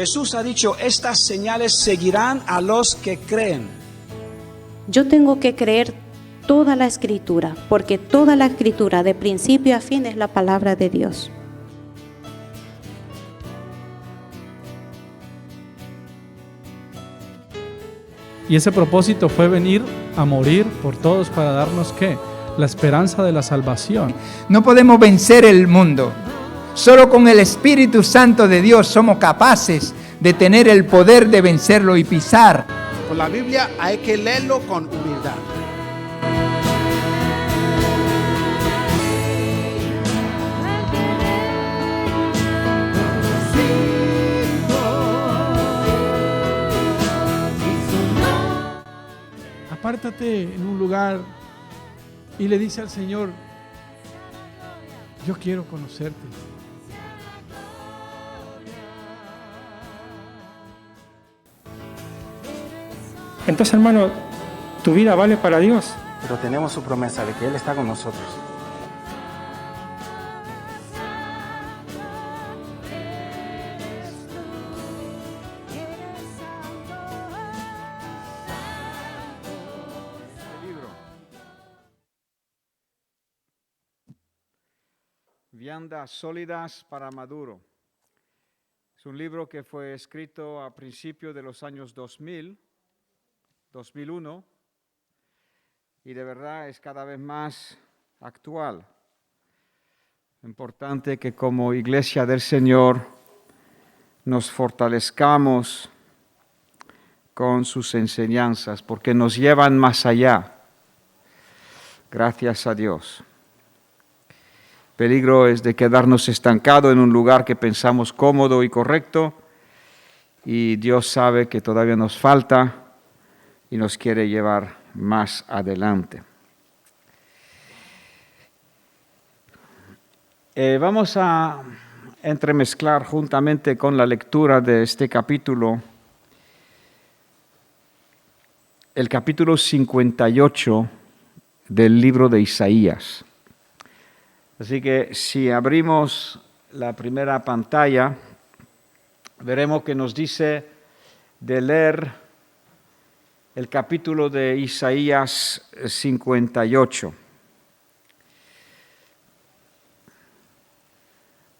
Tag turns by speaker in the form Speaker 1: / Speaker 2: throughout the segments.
Speaker 1: Jesús ha dicho, estas señales seguirán a los que creen.
Speaker 2: Yo tengo que creer toda la Escritura, porque toda la Escritura, de principio a fin, es la palabra de Dios.
Speaker 3: Y ese propósito fue venir a morir por todos para darnos, ¿qué? La esperanza de la salvación.
Speaker 4: No podemos vencer el mundo. Solo con el Espíritu Santo de Dios somos capaces de tener el poder de vencerlo y pisar.
Speaker 5: Con la Biblia hay que leerlo con humildad.
Speaker 3: Apártate en un lugar y le dice al Señor, yo quiero conocerte.
Speaker 6: Entonces, hermano, tu vida vale para Dios.
Speaker 7: Pero tenemos su promesa de que Él está con nosotros.
Speaker 8: Viandas sólidas para Maduro. Es un libro que fue escrito a principios de los años 2000, 2001, y de verdad es cada vez más actual. Importante que como Iglesia del Señor nos fortalezcamos con sus enseñanzas, porque nos llevan más allá. Gracias a Dios. Peligro es de quedarnos estancados en un lugar que pensamos cómodo y correcto, y Dios sabe que todavía nos falta y nos quiere llevar más adelante. Vamos a entremezclar juntamente con la lectura de este capítulo, el capítulo 58 del libro de Isaías. Así que si abrimos la primera pantalla, veremos que nos dice de leer el capítulo de Isaías 58.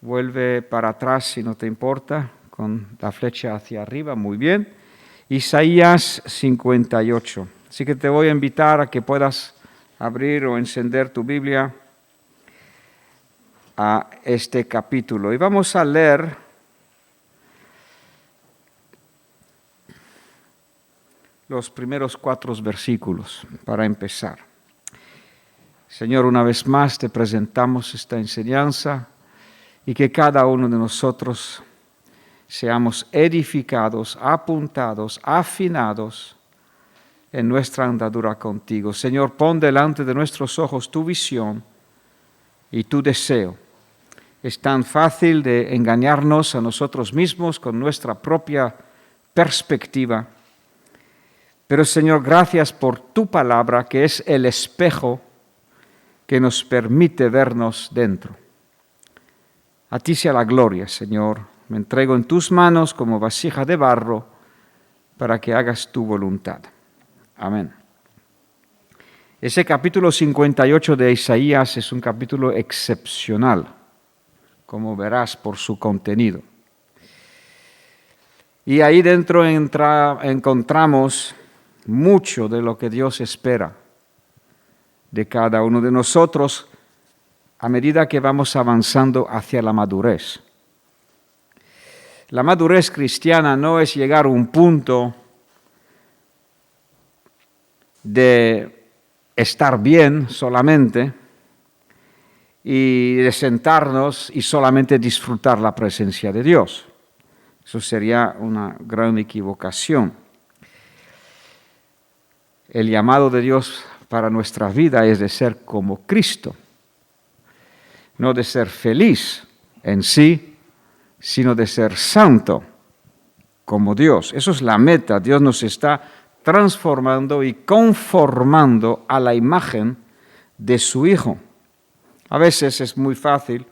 Speaker 8: Vuelve para atrás si no te importa, con la flecha hacia arriba, muy bien. Isaías 58. Así que te voy a invitar a que puedas abrir o encender tu Biblia a este capítulo. Y vamos a leer los primeros 4 versículos para empezar. Señor, una vez más te presentamos esta enseñanza y que cada uno de nosotros seamos edificados, apuntados, afinados en nuestra andadura contigo. Señor, pon delante de nuestros ojos tu visión y tu deseo. Es tan fácil de engañarnos a nosotros mismos con nuestra propia perspectiva. Pero Señor, gracias por tu palabra, que es el espejo que nos permite vernos dentro. A ti sea la gloria, Señor. Me entrego en tus manos como vasija de barro para que hagas tu voluntad. Amén. Ese capítulo 58 de Isaías es un capítulo excepcional, como verás por su contenido. Y ahí dentro encontramos mucho de lo que Dios espera de cada uno de nosotros a medida que vamos avanzando hacia la madurez. La madurez cristiana no es llegar a un punto de estar bien solamente y de sentarnos y solamente disfrutar la presencia de Dios. Eso sería una gran equivocación. El llamado de Dios para nuestra vida es de ser como Cristo, no de ser feliz en sí, sino de ser santo como Dios. Eso es la meta. Dios nos está transformando y conformando a la imagen de su Hijo. A veces es muy fácil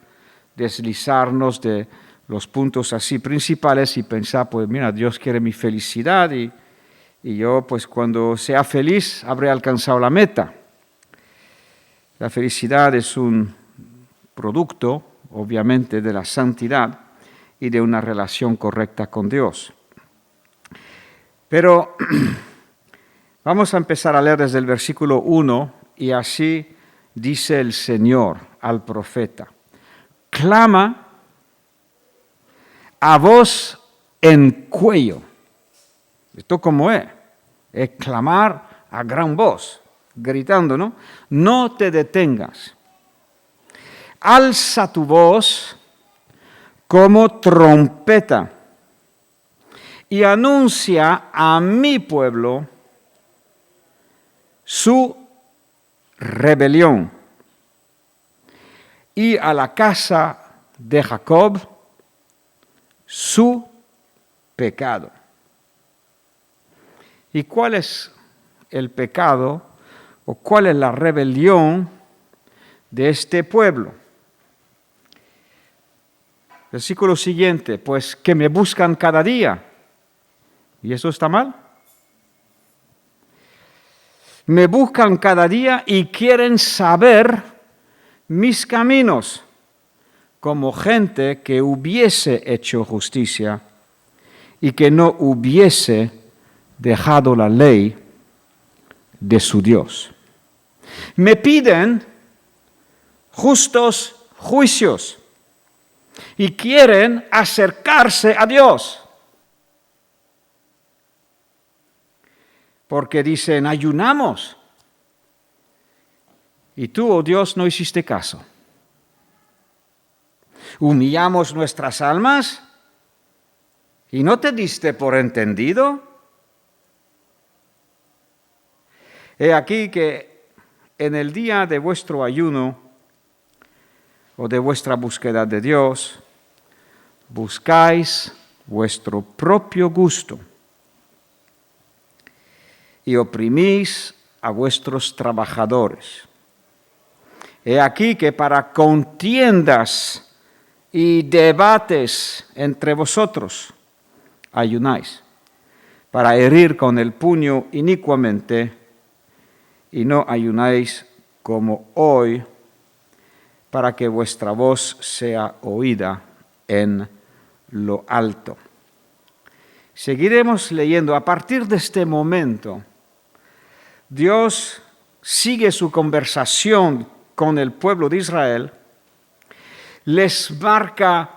Speaker 8: deslizarnos de los puntos así principales y pensar, pues mira, Dios quiere mi felicidad y yo pues cuando sea feliz habré alcanzado la meta. La felicidad es un producto, obviamente, de la santidad y de una relación correcta con Dios. Pero vamos a empezar a leer desde el versículo 1 y así dice el Señor al profeta: clama a voz en cuello. ¿Esto cómo es? Es clamar a gran voz, gritando, ¿no? No te detengas. Alza tu voz como trompeta y anuncia a mi pueblo su rebelión y a la casa de Jacob su pecado. ¿Y cuál es el pecado o cuál es la rebelión de este pueblo? Versículo siguiente, pues que me buscan cada día. ¿Y eso está mal? Me buscan cada día y quieren saber mis caminos, como gente que hubiese hecho justicia y que no hubiese dejado la ley de su Dios. Me piden justos juicios y quieren acercarse a Dios. Porque dicen, ayunamos. Y tú, oh Dios, no hiciste caso. Humillamos nuestras almas y no te diste por entendido. He aquí que en el día de vuestro ayuno o de vuestra búsqueda de Dios, buscáis vuestro propio gusto y oprimís a vuestros trabajadores. He aquí que para contiendas y debates entre vosotros ayunáis, para herir con el puño inicuamente, y no ayunáis como hoy, para que vuestra voz sea oída en lo alto. Seguiremos leyendo. A partir de este momento, Dios sigue su conversación con el pueblo de Israel, les marca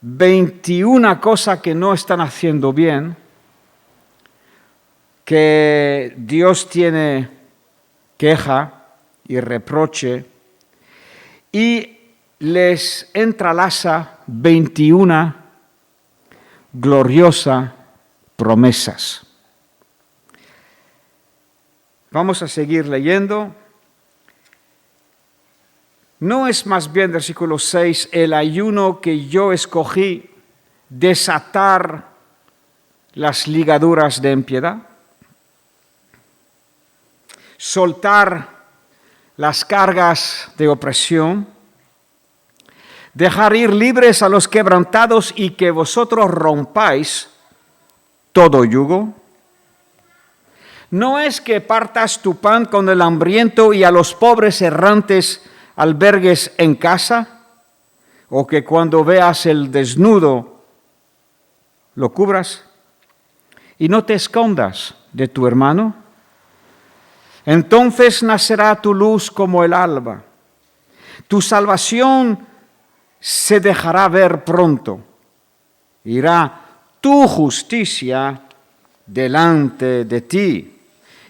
Speaker 8: 21 cosas que no están haciendo bien, que Dios tiene queja y reproche, y les entrelaza 21 gloriosas promesas. Vamos a seguir leyendo. ¿No es más bien, versículo 6, el ayuno que yo escogí desatar las ligaduras de impiedad? Soltar las cargas de opresión, dejar ir libres a los quebrantados y que vosotros rompáis todo yugo. ¿No es que partas tu pan con el hambriento y a los pobres errantes albergues en casa? ¿O que cuando veas el desnudo lo cubras? ¿Y no te escondas de tu hermano? Entonces nacerá tu luz como el alba. Tu salvación se dejará ver pronto. Irá tu justicia delante de ti.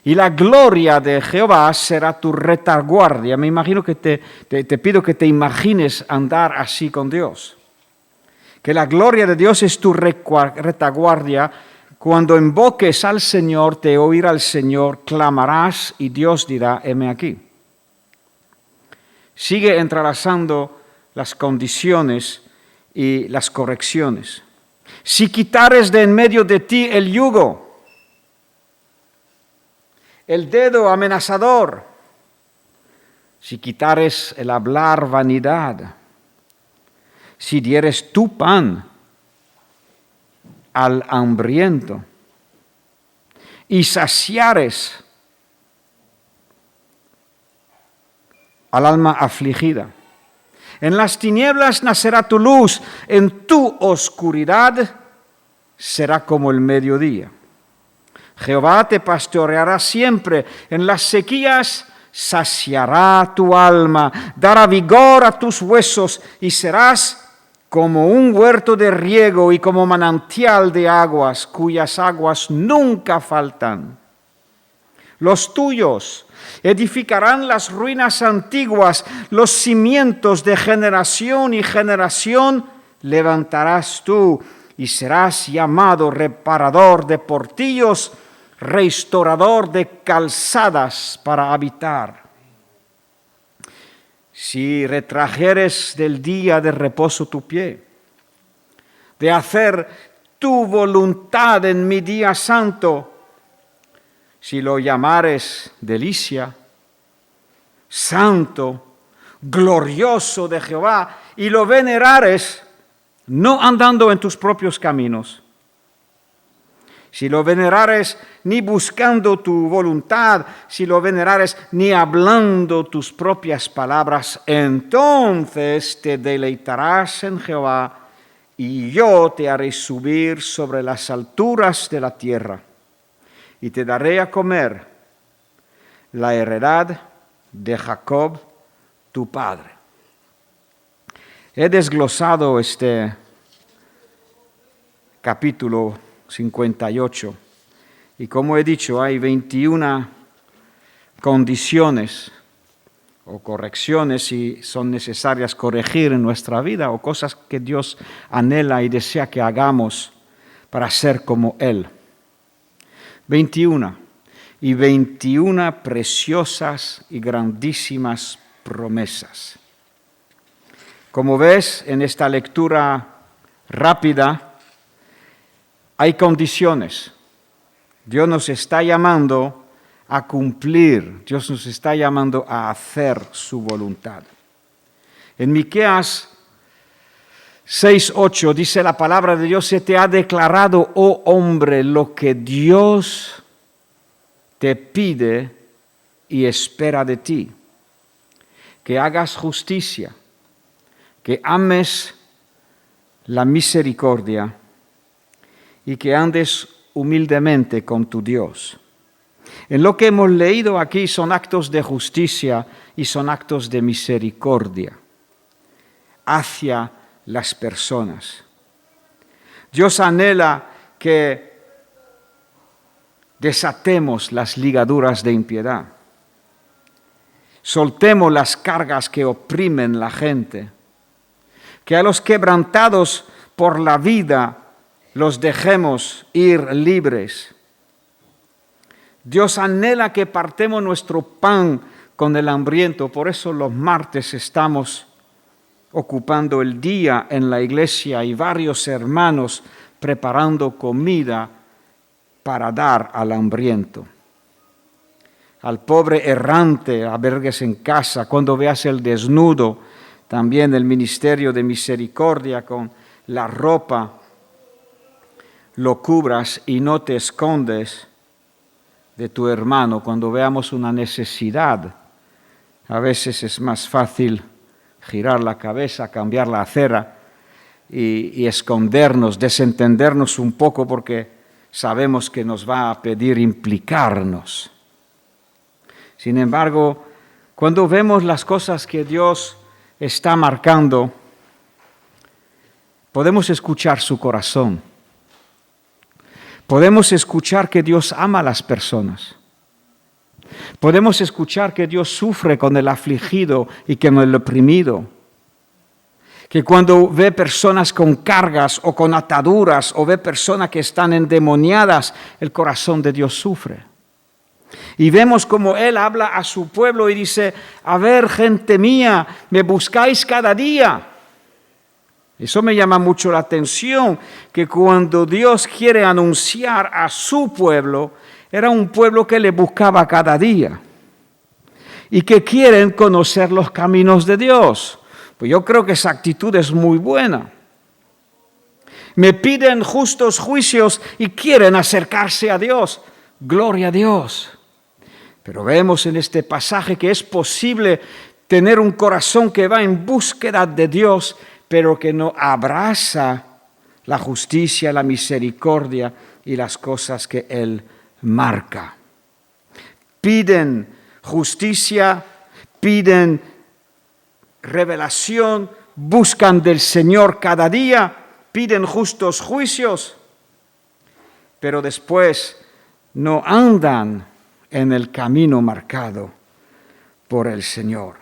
Speaker 8: Y la gloria de Jehová será tu retaguardia. Me imagino que te pido que te imagines andar así con Dios. Que la gloria de Dios es tu retaguardia. Cuando invoques al Señor, te oirá el Señor, clamarás y Dios dirá, heme aquí. Sigue entrelazando las condiciones y las correcciones. Si quitares de en medio de ti el yugo, el dedo amenazador, si quitares el hablar vanidad, si dieres tu pan al hambriento y saciares al alma afligida. En las tinieblas nacerá tu luz, en tu oscuridad será como el mediodía. Jehová te pastoreará siempre, en las sequías saciará tu alma, dará vigor a tus huesos y serás como un huerto de riego y como manantial de aguas, cuyas aguas nunca faltan. Los tuyos edificarán las ruinas antiguas, los cimientos de generación y generación levantarás tú, y serás llamado reparador de portillos, restaurador de calzadas para habitar. Si retrajeres del día de reposo tu pie, de hacer tu voluntad en mi día santo, si lo llamares delicia, santo, glorioso de Jehová, y lo venerares, no andando en tus propios caminos, si lo venerares ni buscando tu voluntad, si lo venerares ni hablando tus propias palabras, entonces te deleitarás en Jehová, y yo te haré subir sobre las alturas de la tierra, y te daré a comer la heredad de Jacob, tu padre. He desglosado este capítulo 58 y como he dicho, hay 21 condiciones o correcciones si son necesarias corregir en nuestra vida o cosas que Dios anhela y desea que hagamos para ser como Él. 21 y 21 preciosas y grandísimas promesas. Como ves en esta lectura rápida, hay condiciones. Dios nos está llamando a cumplir, Dios nos está llamando a hacer su voluntad. En Miqueas 6:8 dice la palabra de Dios: se te ha declarado, oh hombre, lo que Dios te pide y espera de ti, que hagas justicia, que ames la misericordia y que andes humildemente con tu Dios. En lo que hemos leído aquí son actos de justicia y son actos de misericordia hacia las personas. Dios anhela que desatemos las ligaduras de impiedad, soltemos las cargas que oprimen la gente, que a los quebrantados por la vida los dejemos ir libres. Dios anhela que partemos nuestro pan con el hambriento, por eso los martes estamos ocupando el día en la iglesia y varios hermanos preparando comida para dar al hambriento. Al pobre errante, albergues en casa, cuando veas el desnudo, también el ministerio de misericordia con la ropa, lo cubras y no te escondes de tu hermano. Cuando veamos una necesidad, a veces es más fácil girar la cabeza, cambiar la acera y escondernos, desentendernos un poco porque sabemos que nos va a pedir implicarnos. Sin embargo, cuando vemos las cosas que Dios está marcando, podemos escuchar su corazón. Podemos escuchar que Dios ama a las personas. Podemos escuchar que Dios sufre con el afligido y con el oprimido. Que cuando ve personas con cargas o con ataduras o ve personas que están endemoniadas, el corazón de Dios sufre. Y vemos como Él habla a su pueblo y dice: a ver, gente mía, me buscáis cada día. Eso me llama mucho la atención, que cuando Dios quiere anunciar a su pueblo, era un pueblo que le buscaba cada día y que quieren conocer los caminos de Dios. Pues yo creo que esa actitud es muy buena. Me piden justos juicios y quieren acercarse a Dios. Gloria a Dios. Pero vemos en este pasaje que es posible tener un corazón que va en búsqueda de Dios, pero que no abraza la justicia, la misericordia y las cosas que Él marca. Piden justicia, piden revelación, buscan del Señor cada día, piden justos juicios, pero después no andan en el camino marcado por el Señor.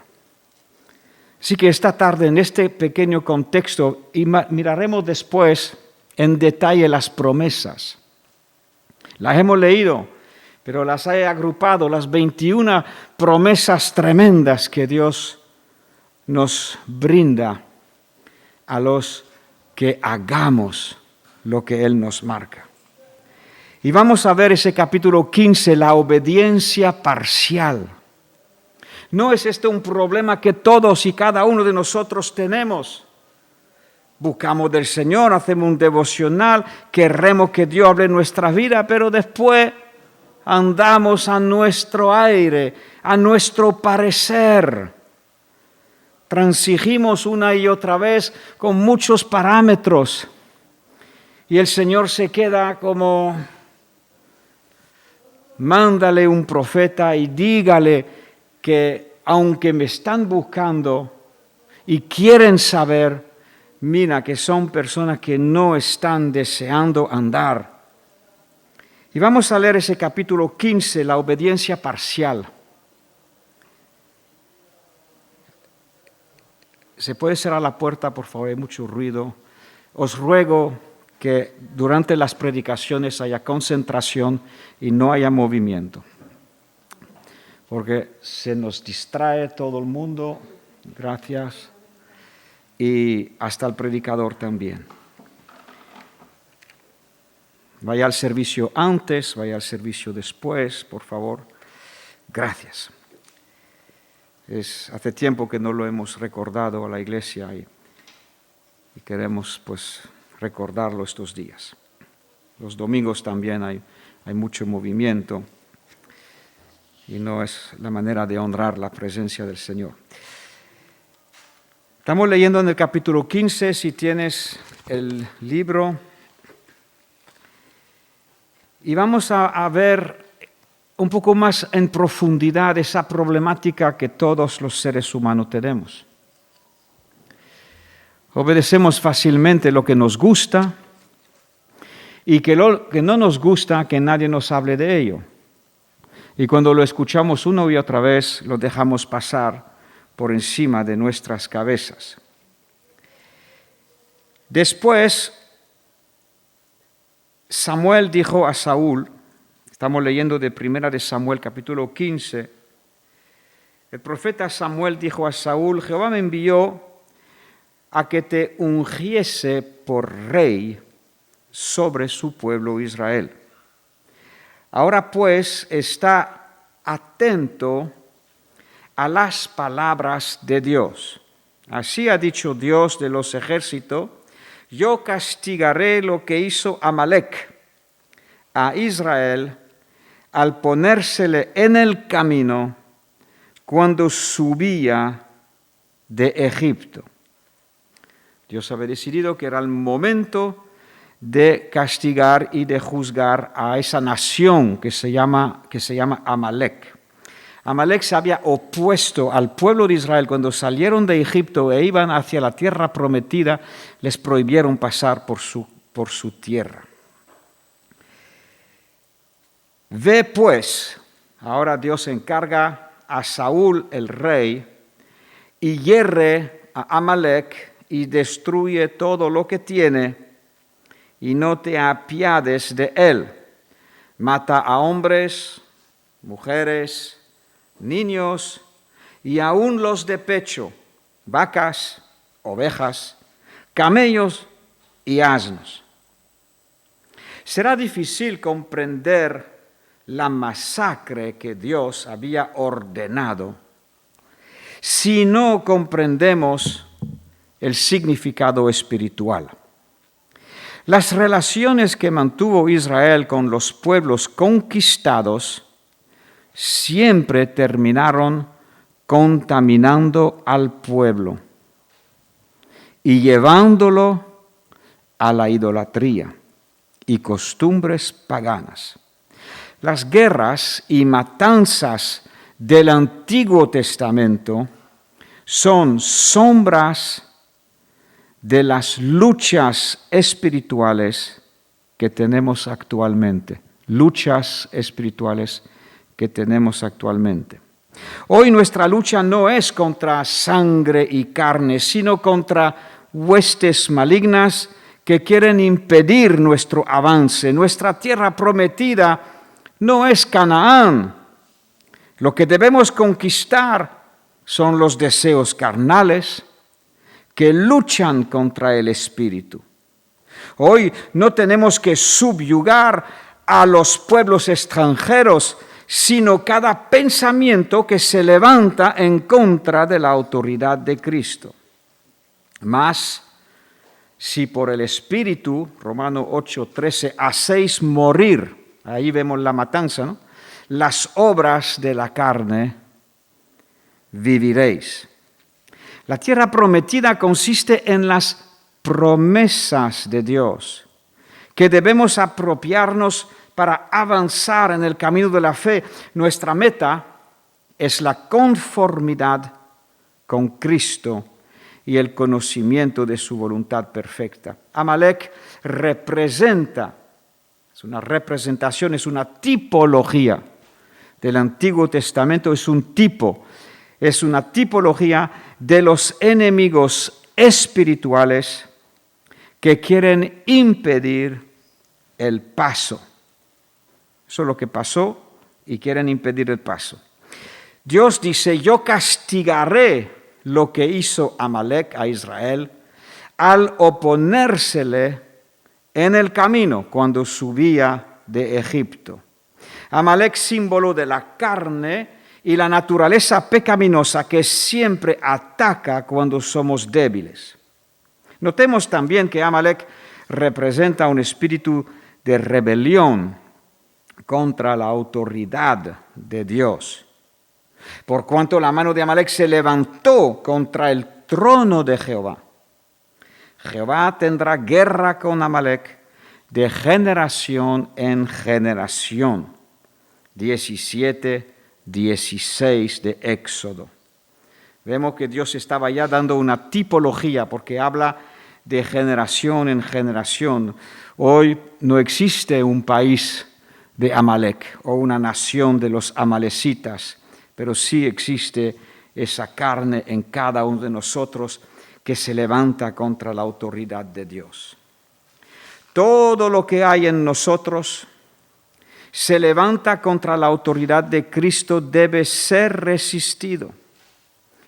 Speaker 8: Así que esta tarde, en este pequeño contexto, miraremos después en detalle las promesas. Las hemos leído, pero las he agrupado, las 21 promesas tremendas que Dios nos brinda a los que hagamos lo que Él nos marca. Y vamos a ver ese capítulo 15, la obediencia parcial. ¿No es este un problema que todos y cada uno de nosotros tenemos? Buscamos del Señor, hacemos un devocional, queremos que Dios hable en nuestra vida, pero después andamos a nuestro aire, a nuestro parecer. Transigimos una y otra vez con muchos parámetros y el Señor se queda como, mándale un profeta y dígale que aunque me están buscando y quieren saber, mira que son personas que no están deseando andar. Y vamos a leer ese capítulo 15, la obediencia parcial. ¿Se puede cerrar la puerta, por favor? Hay mucho ruido. Os ruego que durante las predicaciones haya concentración y no haya movimiento, porque se nos distrae todo el mundo. Gracias. Y hasta el predicador también. Vaya al servicio antes, vaya al servicio después, por favor. Gracias. Hace tiempo que no lo hemos recordado a la iglesia y queremos pues recordarlo estos días. Los domingos también hay mucho movimiento y no es la manera de honrar la presencia del Señor. Estamos leyendo en el capítulo 15, si tienes el libro, y vamos a ver un poco más en profundidad esa problemática que todos los seres humanos tenemos. Obedecemos fácilmente lo que nos gusta y que lo que no nos gusta que nadie nos hable de ello. Y cuando lo escuchamos una y otra vez, lo dejamos pasar por encima de nuestras cabezas. Después, Samuel dijo a Saúl, estamos leyendo de 1 de Samuel, capítulo 15. El profeta Samuel dijo a Saúl, Jehová me envió a que te ungiese por rey sobre su pueblo Israel. Ahora pues, está atento a las palabras de Dios. Así ha dicho Dios de los ejércitos, yo castigaré lo que hizo Amalec a Israel al ponérsele en el camino cuando subía de Egipto. Dios había decidido que era el momento de castigar y de juzgar a esa nación que se llama Amalec. Amalec se había opuesto al pueblo de Israel cuando salieron de Egipto e iban hacia la tierra prometida, les prohibieron pasar por su tierra. Ve pues, ahora Dios encarga a Saúl el rey y hierre a Amalec y destruye todo lo que tiene y no te apiades de él. Mata a hombres, mujeres, niños y aún los de pecho, vacas, ovejas, camellos y asnos. Será difícil comprender la masacre que Dios había ordenado si no comprendemos el significado espiritual. Las relaciones que mantuvo Israel con los pueblos conquistados siempre terminaron contaminando al pueblo y llevándolo a la idolatría y costumbres paganas. Las guerras y matanzas del Antiguo Testamento son sombras de las luchas espirituales que tenemos actualmente. Luchas espirituales que tenemos actualmente. Hoy nuestra lucha no es contra sangre y carne, sino contra huestes malignas que quieren impedir nuestro avance. Nuestra tierra prometida no es Canaán. Lo que debemos conquistar son los deseos carnales que luchan contra el espíritu. Hoy no tenemos que subyugar a los pueblos extranjeros, sino cada pensamiento que se levanta en contra de la autoridad de Cristo. Mas, si por el Espíritu, Romanos 8:13, hacéis morir, ahí vemos la matanza, ¿no?, las obras de la carne, viviréis. La tierra prometida consiste en las promesas de Dios, que debemos apropiarnos para avanzar en el camino de la fe. Nuestra meta es la conformidad con Cristo y el conocimiento de su voluntad perfecta. Amalek representa, es una representación, es una tipología del Antiguo Testamento, es un tipo, es una tipología de los enemigos espirituales que quieren impedir el paso. Eso es lo que pasó y quieren impedir el paso. Dios dice, yo castigaré lo que hizo Amalek a Israel al oponérsele en el camino cuando subía de Egipto. Amalek, símbolo de la carne y la naturaleza pecaminosa que siempre ataca cuando somos débiles. Notemos también que Amalek representa un espíritu de rebelión contra la autoridad de Dios. Por cuanto la mano de Amalek se levantó contra el trono de Jehová. Jehová tendrá guerra con Amalek de generación en generación. 17:16 de Éxodo. Vemos que Dios estaba ya dando una tipología porque habla de generación en generación. Hoy no existe un país de Amalek o una nación de los amalecitas, pero sí existe esa carne en cada uno de nosotros que se levanta contra la autoridad de Dios. Todo lo que hay en nosotros se levanta contra la autoridad de Cristo debe ser resistido.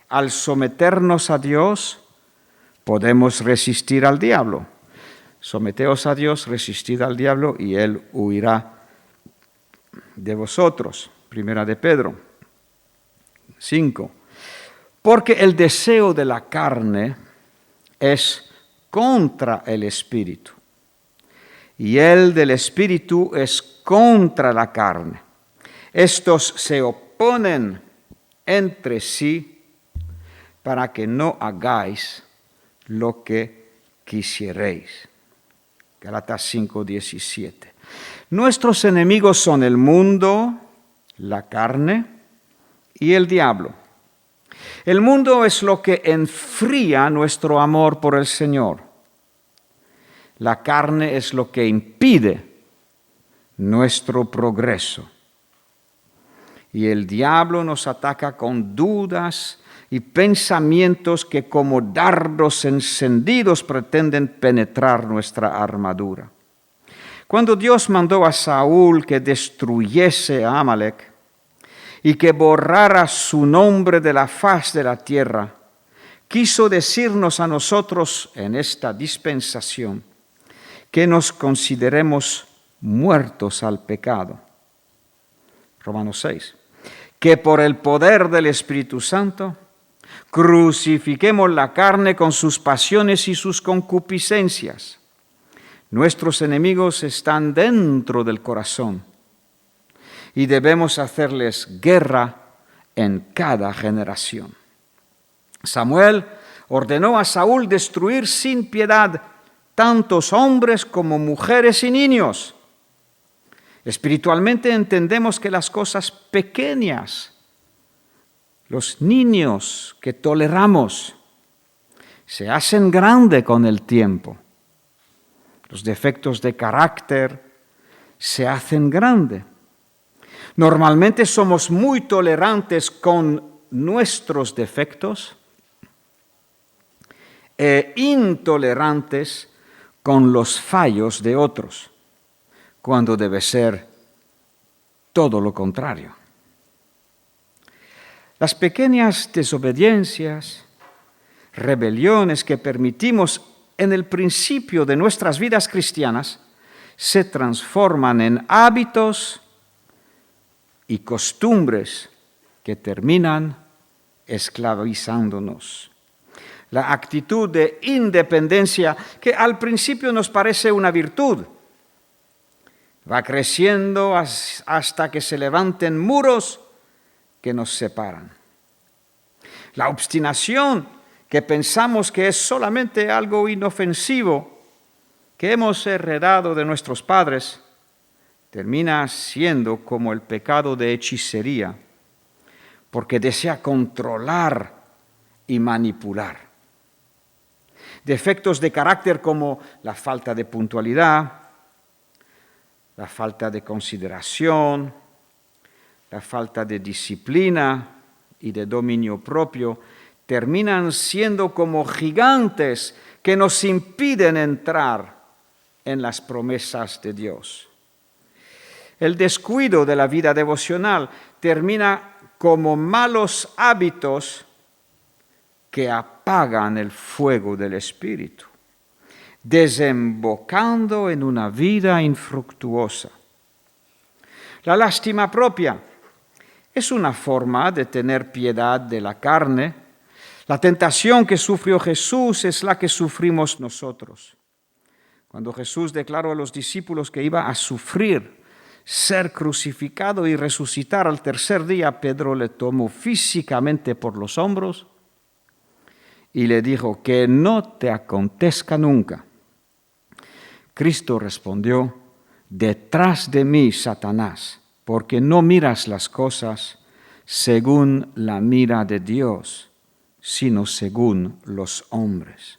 Speaker 8: Al someternos a Dios, podemos resistir al diablo. Someteos a Dios, resistid al diablo y él huirá de vosotros. Primera de Pedro 5. Porque el deseo de la carne es contra el espíritu y el del espíritu es contra la carne. Estos se oponen entre sí para que no hagáis lo que quisierais. Gálatas 5:17. Nuestros enemigos son el mundo, la carne y el diablo. El mundo es lo que enfría nuestro amor por el Señor. La carne es lo que impide nuestro progreso. Y el diablo nos ataca con dudas y pensamientos que como dardos encendidos pretenden penetrar nuestra armadura. Cuando Dios mandó a Saúl que destruyese a Amalek y que borrara su nombre de la faz de la tierra, quiso decirnos a nosotros en esta dispensación que nos consideremos muertos al pecado. Romanos 6. Que por el poder del Espíritu Santo Crucifiquemos la carne con sus pasiones y sus concupiscencias. Nuestros enemigos están dentro del corazón y debemos hacerles guerra en cada generación. Samuel ordenó a Saúl destruir sin piedad tantos hombres como mujeres y niños. Espiritualmente entendemos que las cosas pequeñas, los niños que toleramos, se hacen grandes con el tiempo. Los defectos de carácter se hacen grandes. Normalmente somos muy tolerantes con nuestros defectos e intolerantes con los fallos de otros, cuando debe ser todo lo contrario. Las pequeñas desobediencias, rebeliones que permitimos en el principio de nuestras vidas cristianas se transforman en hábitos y costumbres que terminan esclavizándonos. La actitud de independencia, que al principio nos parece una virtud, va creciendo hasta que se levanten muros que nos separan. La obstinación, que pensamos que es solamente algo inofensivo, que hemos heredado de nuestros padres, termina siendo como el pecado de hechicería, porque desea controlar y manipular. Defectos de carácter como la falta de puntualidad, la falta de consideración, la falta de disciplina y de dominio propio, terminan siendo como gigantes que nos impiden entrar en las promesas de Dios. El descuido de la vida devocional termina como malos hábitos que apagan el fuego del Espíritu, desembocando en una vida infructuosa. La lástima propia es una forma de tener piedad de la carne. La tentación que sufrió Jesús es la que sufrimos nosotros. Cuando Jesús declaró a los discípulos que iba a sufrir, ser crucificado y resucitar al tercer día, Pedro le tomó físicamente por los hombros y le dijo: que no te acontezca nunca. Cristo respondió: detrás de mí, Satanás, porque no miras las cosas según la mira de Dios, sino según los hombres.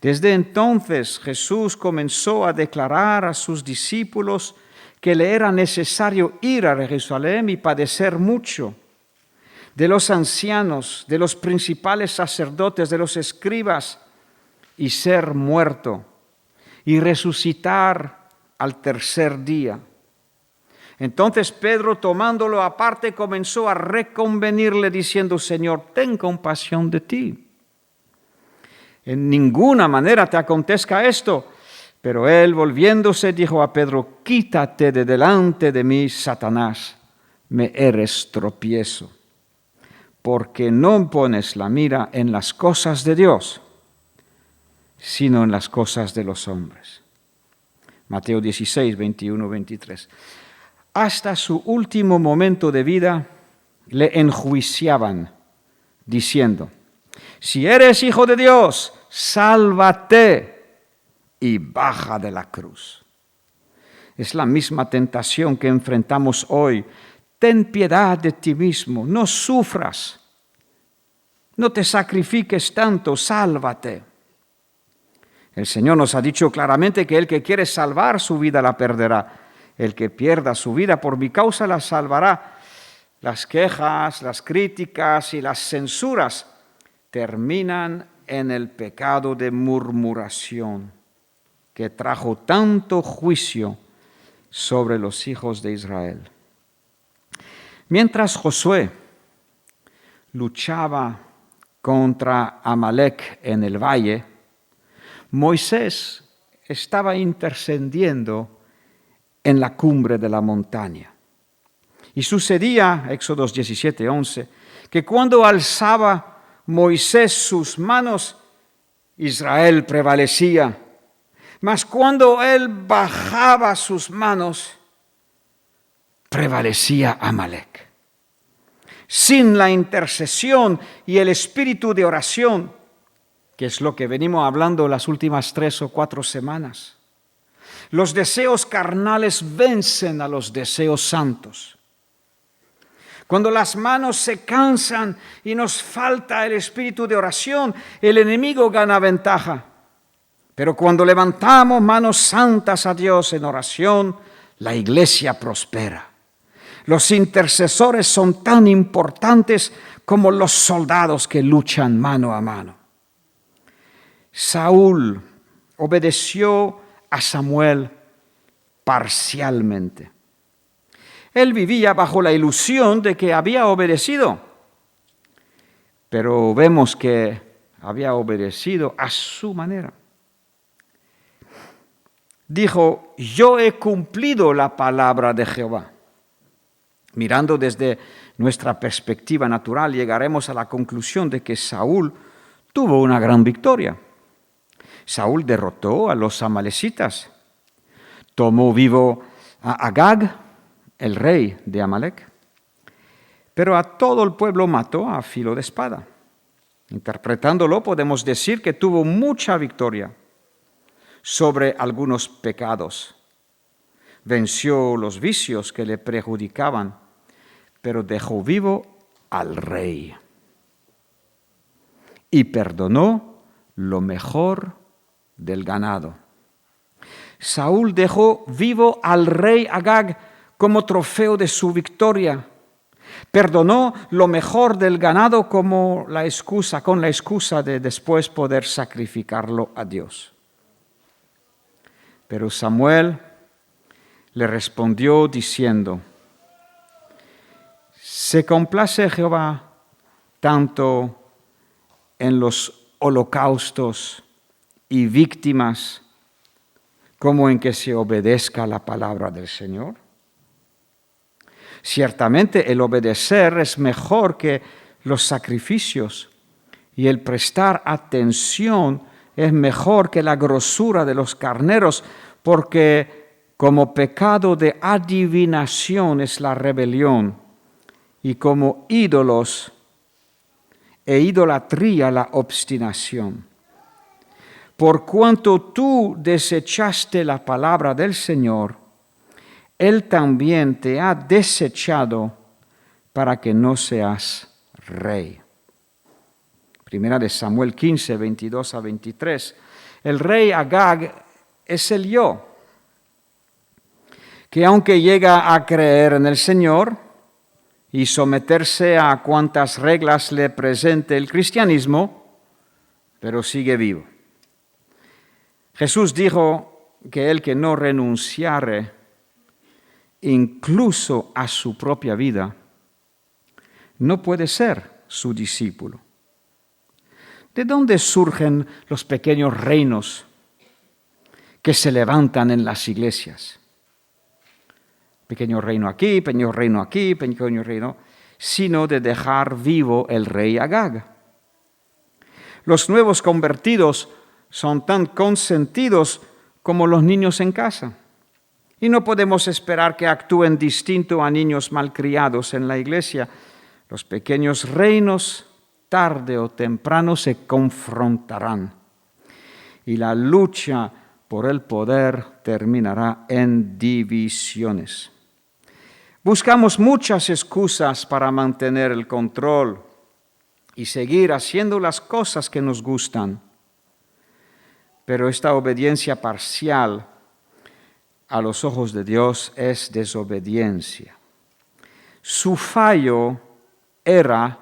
Speaker 8: Desde entonces Jesús comenzó a declarar a sus discípulos que le era necesario ir a Jerusalén y padecer mucho, de los ancianos, de los principales sacerdotes, de los escribas, y ser muerto y resucitar al tercer día. Entonces Pedro, tomándolo aparte, comenzó a reconvenirle diciendo: Señor, ten compasión de ti. En ninguna manera te acontezca esto. Pero él, volviéndose, dijo a Pedro: quítate de delante de mí, Satanás, me eres tropiezo, porque no pones la mira en las cosas de Dios, sino en las cosas de los hombres. Mateo 16, 21, 23. Hasta su último momento de vida le enjuiciaban, diciendo: si eres hijo de Dios, sálvate y baja de la cruz. Es la misma tentación que enfrentamos hoy. Ten piedad de ti mismo, no sufras, no te sacrifiques tanto, sálvate. El Señor nos ha dicho claramente que el que quiere salvar su vida la perderá. El que pierda su vida por mi causa la salvará. Las quejas, las críticas y las censuras terminan en el pecado de murmuración que trajo tanto juicio sobre los hijos de Israel. Mientras Josué luchaba contra Amalek en el valle, Moisés estaba intercediendo en la cumbre de la montaña. Y sucedía, Éxodo 17:11, que cuando alzaba Moisés sus manos, Israel prevalecía. Mas cuando él bajaba sus manos, prevalecía Amalek. Sin la intercesión y el espíritu de oración, que es lo que venimos hablando las últimas 3 o 4 semanas, los deseos carnales vencen a los deseos santos. Cuando las manos se cansan y nos falta el espíritu de oración, el enemigo gana ventaja. Pero cuando levantamos manos santas a Dios en oración, la iglesia prospera. Los intercesores son tan importantes como los soldados que luchan mano a mano. Saúl obedeció a Samuel parcialmente. Él vivía bajo la ilusión de que había obedecido, pero vemos que había obedecido a su manera. Dijo: yo he cumplido la palabra de Jehová. Mirando desde nuestra perspectiva natural, llegaremos a la conclusión de que Saúl tuvo una gran victoria. Saúl derrotó a los amalecitas, tomó vivo a Agag, el rey de Amalek, pero a todo el pueblo mató a filo de espada. Interpretándolo, podemos decir que tuvo mucha victoria sobre algunos pecados. Venció los vicios que le perjudicaban, pero dejó vivo al rey. Y perdonó lo mejor del ganado. Saúl dejó vivo al rey Agag como trofeo de su victoria. Perdonó lo mejor del ganado con la excusa de después poder sacrificarlo a Dios. Pero Samuel le respondió diciendo: ¿se complace Jehová tanto en los holocaustos y víctimas como en que se obedezca la palabra del Señor? Ciertamente el obedecer es mejor que los sacrificios, y el prestar atención es mejor que la grosura de los carneros, porque como pecado de adivinación es la rebelión, y como ídolos e idolatría la obstinación. Por cuanto tú desechaste la palabra del Señor, Él también te ha desechado para que no seas rey. Primera de Samuel 15, 22 a 23. El rey Agag es el yo, que aunque llega a creer en el Señor y someterse a cuantas reglas le presente el cristianismo, pero sigue vivo. Jesús dijo que el que no renunciare incluso a su propia vida, no puede ser su discípulo. ¿De dónde surgen los pequeños reinos que se levantan en las iglesias? Pequeño reino aquí, pequeño reino aquí, pequeño reino, sino de dejar vivo el rey Agag. Los nuevos convertidos son tan consentidos como los niños en casa. Y no podemos esperar que actúen distinto a niños malcriados en la iglesia. Los pequeños reinos, tarde o temprano, se confrontarán. Y la lucha por el poder terminará en divisiones. Buscamos muchas excusas para mantener el control y seguir haciendo las cosas que nos gustan. Pero esta obediencia parcial a los ojos de Dios es desobediencia. Su fallo era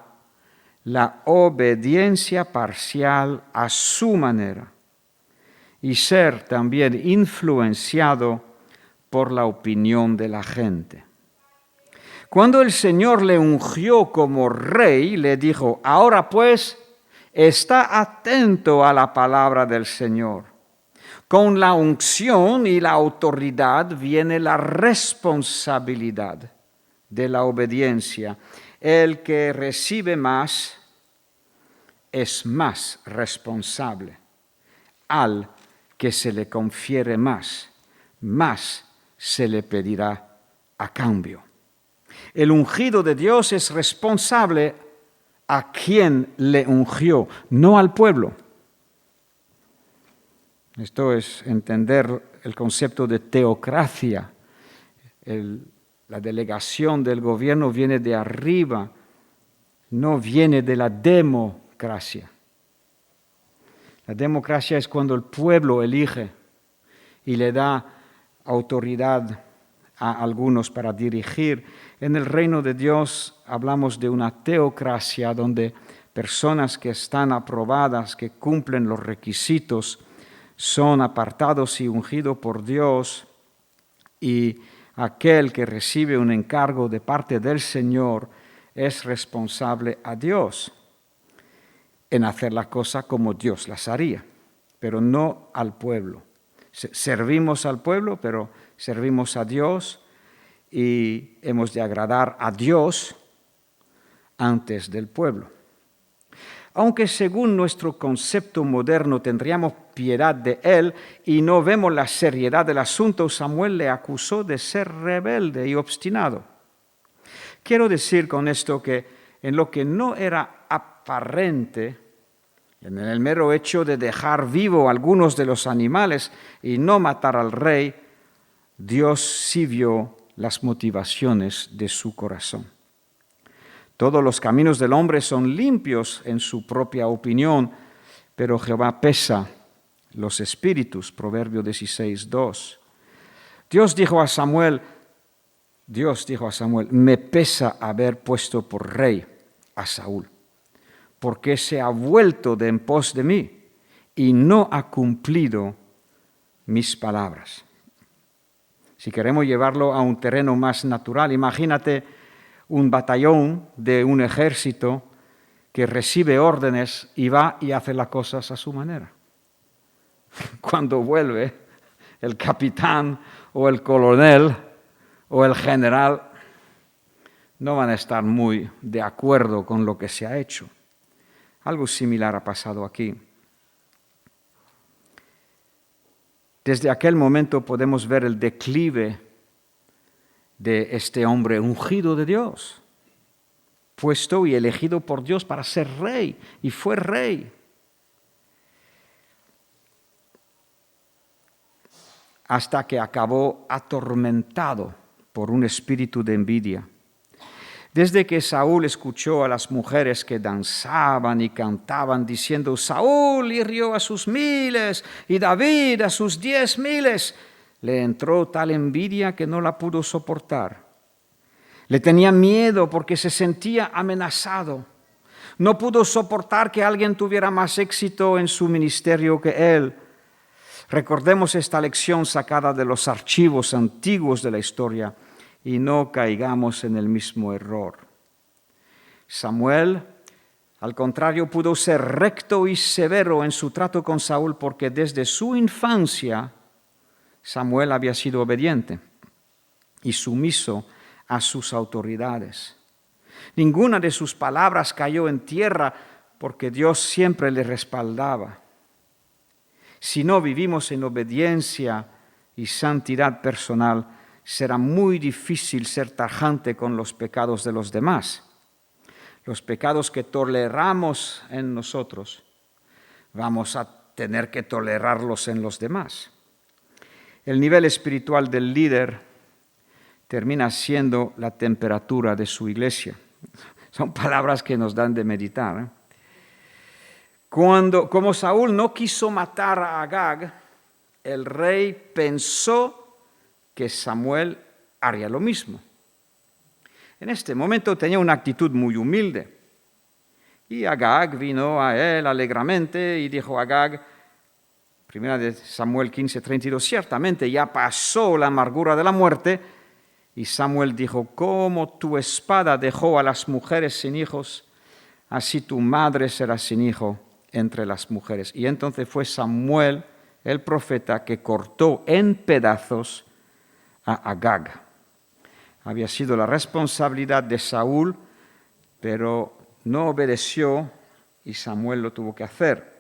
Speaker 8: la obediencia parcial a su manera y ser también influenciado por la opinión de la gente. Cuando el Señor le ungió como rey, le dijo: ahora pues, está atento a la palabra del Señor. Con la unción y la autoridad viene la responsabilidad de la obediencia. El que recibe más es más responsable. Al que se le confiere más, más se le pedirá a cambio. El ungido de Dios es responsable a quien le ungió, no al pueblo. Esto es entender el concepto de teocracia. La delegación del gobierno viene de arriba, no viene de la democracia. La democracia es cuando el pueblo elige y le da autoridad a algunos para dirigir. En el reino de Dios hablamos de una teocracia donde personas que están aprobadas, que cumplen los requisitos, son apartados y ungidos por Dios, y aquel que recibe un encargo de parte del Señor es responsable a Dios en hacer las cosas como Dios las haría, pero no al pueblo. Servimos al pueblo, pero servimos a Dios y hemos de agradar a Dios antes del pueblo. Aunque según nuestro concepto moderno tendríamos piedad de él y no vemos la seriedad del asunto, Samuel le acusó de ser rebelde y obstinado. Quiero decir con esto que en lo que no era aparente, en el mero hecho de dejar vivo algunos de los animales y no matar al rey, Dios sí vio las motivaciones de su corazón. Todos los caminos del hombre son limpios en su propia opinión, pero Jehová pesa los espíritus, Proverbio 16:2. Dios dijo a Samuel, me pesa haber puesto por rey a Saúl, porque se ha vuelto de en pos de mí y no ha cumplido mis palabras. Si queremos llevarlo a un terreno más natural, imagínate un batallón de un ejército que recibe órdenes y va y hace las cosas a su manera. Cuando vuelve el capitán o el coronel o el general, no van a estar muy de acuerdo con lo que se ha hecho. Algo similar ha pasado aquí. Desde aquel momento podemos ver el declive de este hombre ungido de Dios, puesto y elegido por Dios para ser rey, y fue rey. Hasta que acabó atormentado por un espíritu de envidia. Desde que Saúl escuchó a las mujeres que danzaban y cantaban diciendo, Saúl hirió a sus 1000 y David a sus 10,000, le entró tal envidia que no la pudo soportar. Le tenía miedo porque se sentía amenazado. No pudo soportar que alguien tuviera más éxito en su ministerio que él. Recordemos esta lección sacada de los archivos antiguos de la historia y no caigamos en el mismo error. Samuel, al contrario, pudo ser recto y severo en su trato con Saúl porque desde su infancia Samuel había sido obediente y sumiso a sus autoridades. Ninguna de sus palabras cayó en tierra porque Dios siempre le respaldaba. Si no vivimos en obediencia y santidad personal, será muy difícil ser tajante con los pecados de los demás. Los pecados que toleramos en nosotros, vamos a tener que tolerarlos en los demás. El nivel espiritual del líder termina siendo la temperatura de su iglesia. Son palabras que nos dan de meditar. Como Saúl no quiso matar a Agag, el rey pensó que Samuel haría lo mismo. En este momento tenía una actitud muy humilde. Y Agag vino a él alegremente y dijo a Agag, primera de Samuel 15:32, ciertamente ya pasó la amargura de la muerte. Y Samuel dijo, como tu espada dejó a las mujeres sin hijos, así tu madre será sin hijo entre las mujeres. Y entonces fue Samuel, el profeta, que cortó en pedazos a Agag. Había sido la responsabilidad de Saúl, pero no obedeció y Samuel lo tuvo que hacer.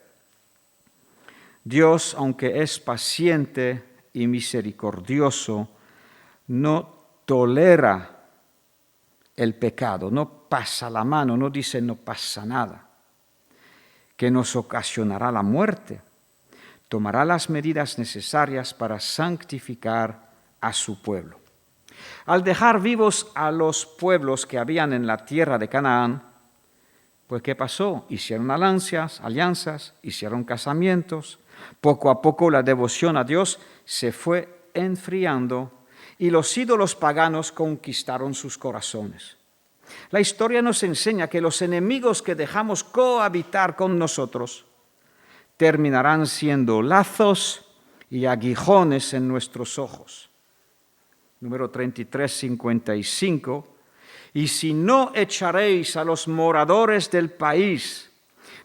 Speaker 8: Dios, aunque es paciente y misericordioso, no tolera el pecado, no pasa la mano, no dice no pasa nada, que nos ocasionará la muerte. Tomará las medidas necesarias para santificar a su pueblo. Al dejar vivos a los pueblos que habían en la tierra de Canaán, pues ¿qué pasó? Hicieron alianzas, hicieron casamientos. Poco a poco la devoción a Dios se fue enfriando y los ídolos paganos conquistaron sus corazones. La historia nos enseña que los enemigos que dejamos cohabitar con nosotros terminarán siendo lazos y aguijones en nuestros ojos. Número 33, 55. Y si no echaréis a los moradores del país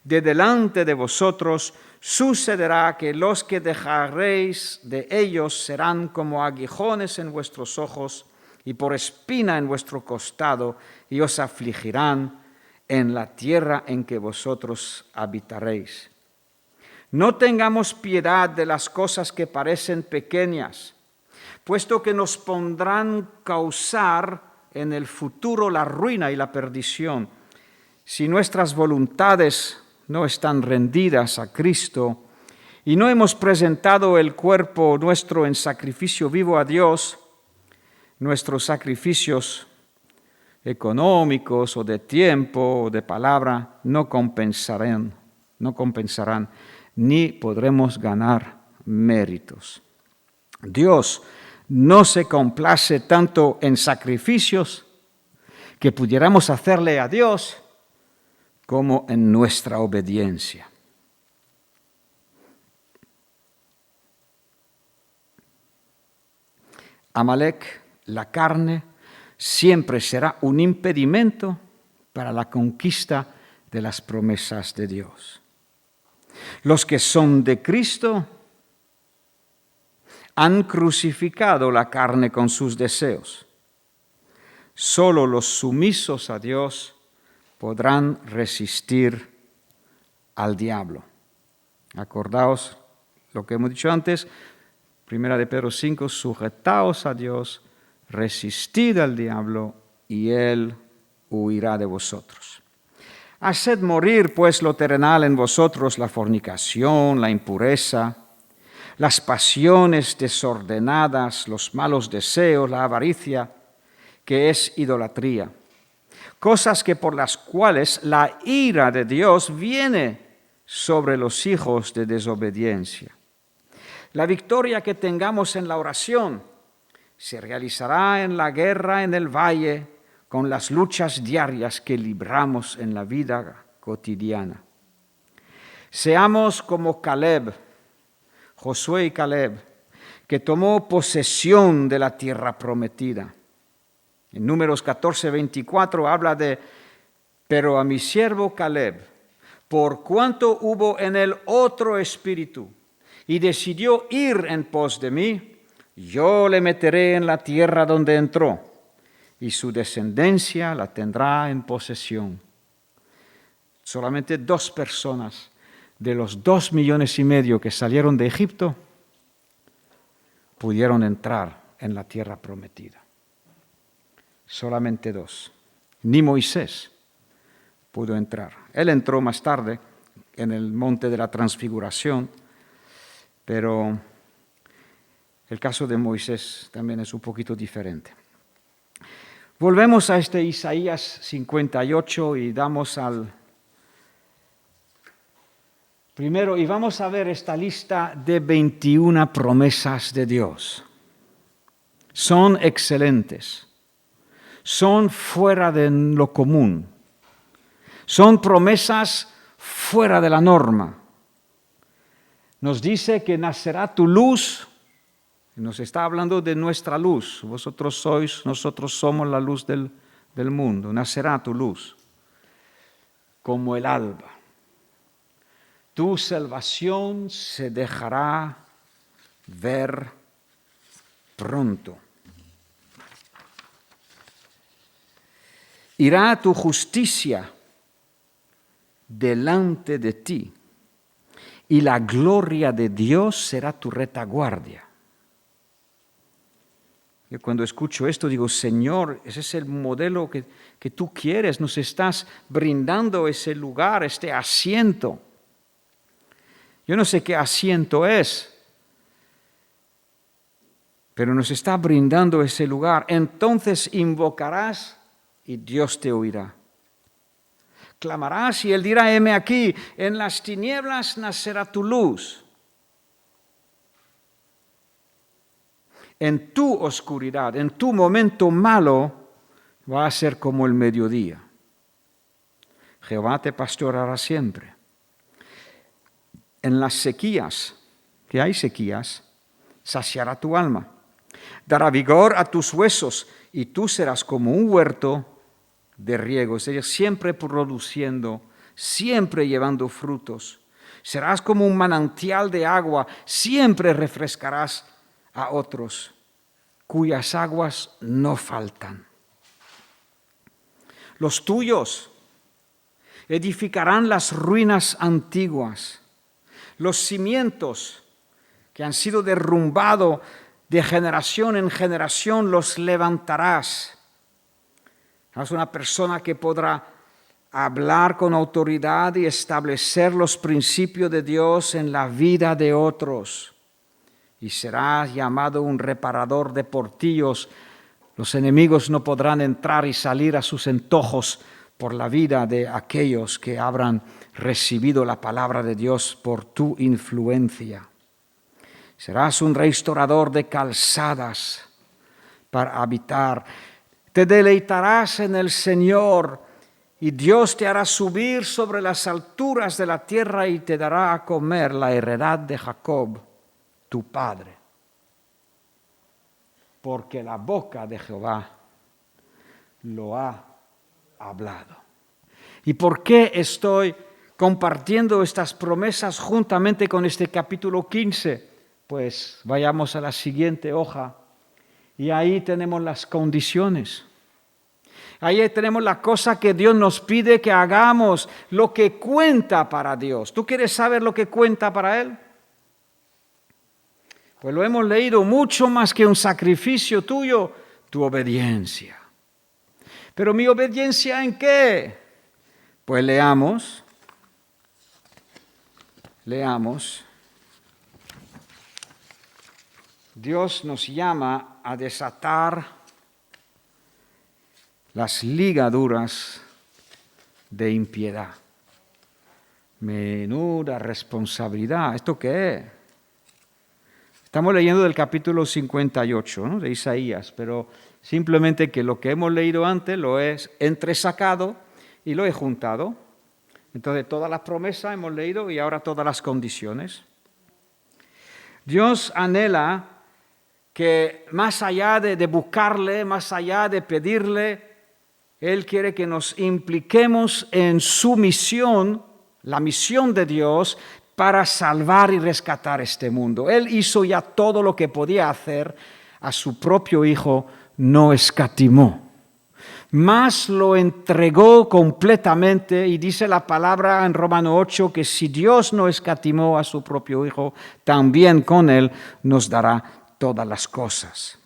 Speaker 8: de delante de vosotros, sucederá que los que dejaréis de ellos serán como aguijones en vuestros ojos y por espina en vuestro costado, y os afligirán en la tierra en que vosotros habitaréis. No tengamos piedad de las cosas que parecen pequeñas, puesto que nos pondrán causar en el futuro la ruina y la perdición. Si nuestras voluntades no están rendidas a Cristo y no hemos presentado el cuerpo nuestro en sacrificio vivo a Dios, nuestros sacrificios económicos o de tiempo o de palabra no compensarán, ni podremos ganar méritos. Dios no se complace tanto en sacrificios que pudiéramos hacerle a Dios como en nuestra obediencia. Amalek, la carne, siempre será un impedimento para la conquista de las promesas de Dios. Los que son de Cristo han crucificado la carne con sus deseos. Solo los sumisos a Dios podrán resistir al diablo. Acordaos lo que hemos dicho antes, 1 de Pedro 5, sujetaos a Dios, resistid al diablo y él huirá de vosotros. Haced morir pues lo terrenal en vosotros, la fornicación, la impureza, las pasiones desordenadas, los malos deseos, la avaricia, que es idolatría. Cosas que por las cuales la ira de Dios viene sobre los hijos de desobediencia. La victoria que tengamos en la oración se realizará en la guerra en el valle con las luchas diarias que libramos en la vida cotidiana. Seamos como Caleb, Josué y Caleb, que tomó posesión de la tierra prometida. En Números 14, 24 habla de, pero a mi siervo Caleb, por cuanto hubo en él otro espíritu, y decidió ir en pos de mí, yo le meteré en la tierra donde entró, y su descendencia la tendrá en posesión. Solamente 2 personas de los 2,5 millones que salieron de Egipto pudieron entrar en la tierra prometida. Solamente 2. Ni Moisés pudo entrar. Él entró más tarde en el monte de la transfiguración, pero el caso de Moisés también es un poquito diferente. Volvemos a este Isaías 58 y damos al primero, y vamos a ver esta lista de 21 promesas de Dios. Son excelentes, son fuera de lo común, son promesas fuera de la norma. Nos dice que nacerá tu luz, nos está hablando de nuestra luz, nosotros somos la luz del mundo, nacerá tu luz como el alba. Tu salvación se dejará ver pronto. Irá tu justicia delante de ti, y la gloria de Dios será tu retaguardia. Yo cuando escucho esto digo, Señor, ese es el modelo que tú quieres, nos estás brindando ese lugar, este asiento. Yo no sé qué asiento es, pero nos está brindando ese lugar. Entonces invocarás y Dios te oirá. Clamarás y Él dirá, heme aquí, en las tinieblas nacerá tu luz. En tu oscuridad, en tu momento malo, va a ser como el mediodía. Jehová te pastoreará siempre. En las sequías, que hay sequías, saciará tu alma. Dará vigor a tus huesos y tú serás como un huerto de riego, es decir, siempre produciendo, siempre llevando frutos. Serás como un manantial de agua, siempre refrescarás a otros, cuyas aguas no faltan. Los tuyos edificarán las ruinas antiguas, los cimientos que han sido derrumbados de generación en generación los levantarás. Es una persona que podrá hablar con autoridad y establecer los principios de Dios en la vida de otros. Y será llamado un reparador de portillos. Los enemigos no podrán entrar y salir a sus antojos por la vida de aquellos que habrán recibido la palabra de Dios por tu influencia. Serás un restaurador de calzadas para habitar. Te deleitarás en el Señor y Dios te hará subir sobre las alturas de la tierra y te dará a comer la heredad de Jacob, tu padre. Porque la boca de Jehová lo ha hablado. ¿Y por qué estoy compartiendo estas promesas juntamente con este capítulo 15? Pues vayamos a la siguiente hoja y ahí tenemos las condiciones. Ahí tenemos la cosa que Dios nos pide que hagamos, lo que cuenta para Dios. ¿Tú quieres saber lo que cuenta para Él? Pues lo hemos leído, mucho más que un sacrificio tuyo, tu obediencia. ¿Pero mi obediencia en qué? Pues leamos. Dios nos llama a desatar las ligaduras de impiedad. Menuda responsabilidad. ¿Esto qué es? Estamos leyendo del capítulo 58, ¿no?, de Isaías, pero simplemente que lo que hemos leído antes lo he entresacado y lo he juntado. Entonces todas las promesas hemos leído y ahora todas las condiciones. Dios anhela que más allá de buscarle, más allá de pedirle, Él quiere que nos impliquemos en su misión, la misión de Dios, para salvar y rescatar este mundo. Él hizo ya todo lo que podía hacer, a su propio Hijo no escatimó, mas lo entregó completamente, y dice la palabra en Romanos 8 que si Dios no escatimó a su propio Hijo, también con Él nos dará todas las cosas.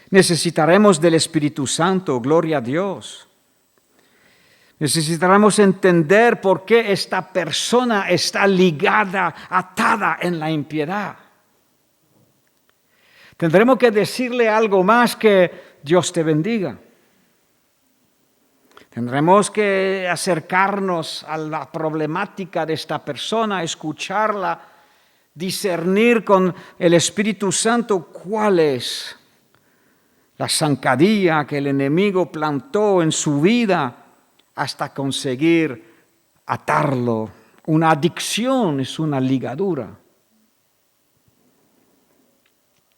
Speaker 8: Necesitaremos del Espíritu Santo, gloria a Dios. Necesitaremos entender por qué esta persona está ligada, atada en la impiedad. Tendremos que decirle algo más que Dios te bendiga. Tendremos que acercarnos a la problemática de esta persona, escucharla, discernir con el Espíritu Santo cuál es la zancadilla que el enemigo plantó en su vida hasta conseguir atarlo. Una adicción es una ligadura.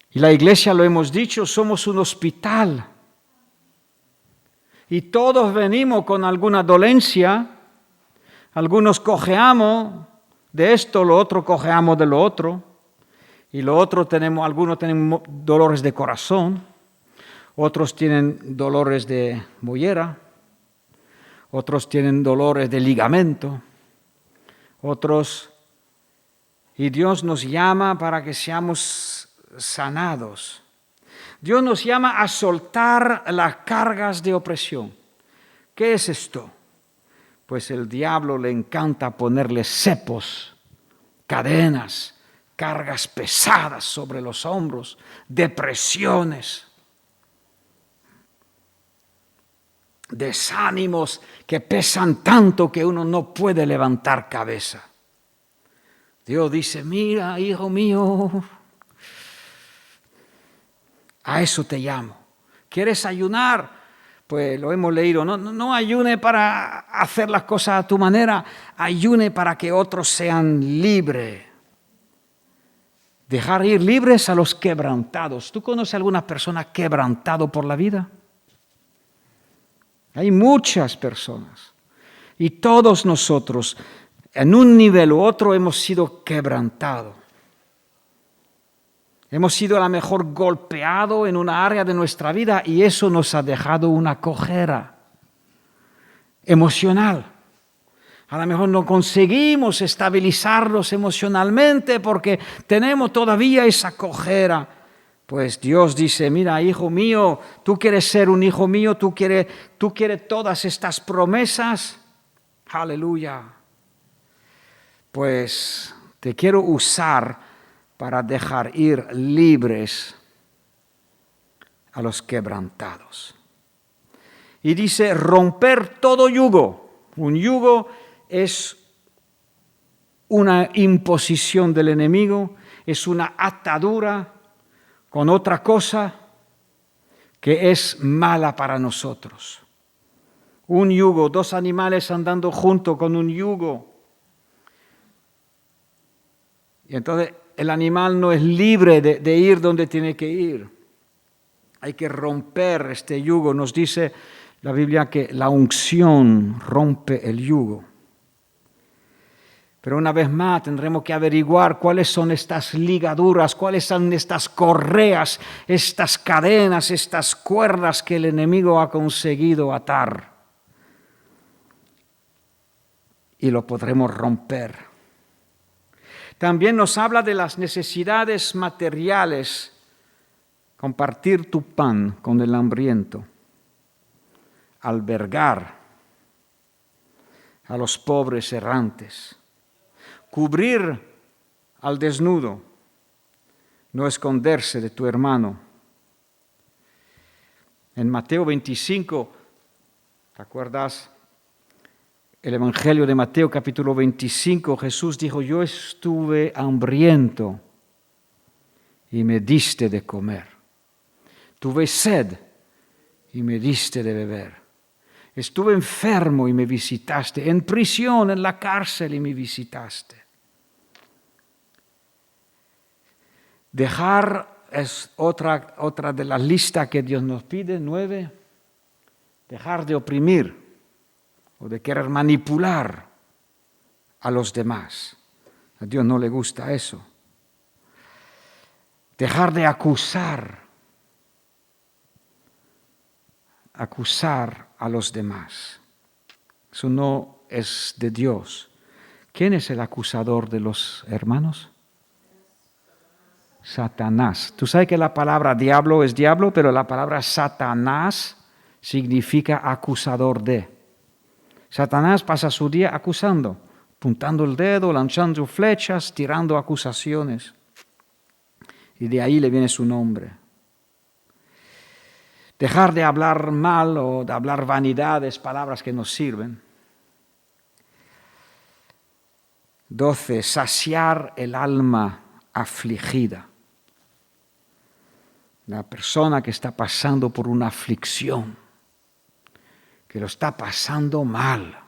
Speaker 8: Y la iglesia, lo hemos dicho, somos un hospital. Y todos venimos con alguna dolencia. Algunos cojeamos de esto, lo otro cojeamos de lo otro. Y lo otro algunos tenemos dolores de corazón. Otros tienen dolores de mollera. otros tienen dolores de ligamento, otros, y Dios nos llama para que seamos sanados. Dios nos llama a soltar las cargas de opresión. ¿Qué es esto? Pues el diablo le encanta ponerle cepos, cadenas, cargas pesadas sobre los hombros, depresiones, desánimos que pesan tanto que uno no puede levantar cabeza. Dios dice, mira, hijo mío, a eso te llamo. ¿Quieres ayunar? Pues lo hemos leído, no ayune para hacer las cosas a tu manera, ayune para que otros sean libres. Dejar ir libres a los quebrantados. ¿Tú conoces a alguna persona quebrantado por la vida? Hay muchas personas. Y todos nosotros, en un nivel u otro, hemos sido quebrantados. Hemos sido a lo mejor golpeados en una área de nuestra vida y eso nos ha dejado una cojera emocional. A lo mejor no conseguimos estabilizarnos emocionalmente porque tenemos todavía esa cojera. Pues Dios dice, mira, hijo mío, tú quieres ser un hijo mío, tú quieres todas estas promesas. Aleluya. Pues te quiero usar para dejar ir libres a los quebrantados. Y dice, romper todo yugo. Un yugo es una imposición del enemigo, es una atadura con otra cosa que es mala para nosotros. Un yugo, dos animales andando juntos con un yugo. Y entonces el animal no es libre de ir donde tiene que ir. Hay que romper este yugo. Nos dice la Biblia que la unción rompe el yugo. Pero una vez más tendremos que averiguar cuáles son estas ligaduras, cuáles son estas correas, estas cadenas, estas cuerdas que el enemigo ha conseguido atar. Y lo podremos romper. También nos habla de las necesidades materiales, compartir tu pan con el hambriento, albergar a los pobres errantes, cubrir al desnudo, no esconderse de tu hermano. En Mateo 25, ¿te acuerdas? El Evangelio de Mateo capítulo 25, Jesús dijo, yo estuve hambriento y me diste de comer. Tuve sed y me diste de beber. Estuve enfermo y me visitaste. En prisión, en la cárcel y me visitaste. Dejar es otra de las listas que Dios nos pide, 9. Dejar de oprimir o de querer manipular a los demás. A Dios no le gusta eso. Dejar de acusar a los demás. Eso no es de Dios. ¿Quién es el acusador de los hermanos? Satanás. Tú sabes que la palabra diablo es diablo, pero la palabra Satanás significa acusador de. Satanás pasa su día acusando, apuntando el dedo, lanzando flechas, tirando acusaciones. Y de ahí le viene su nombre. Dejar de hablar mal o de hablar vanidades, palabras que nos sirven. 12. Saciar el alma afligida. La persona que está pasando por una aflicción, que lo está pasando mal.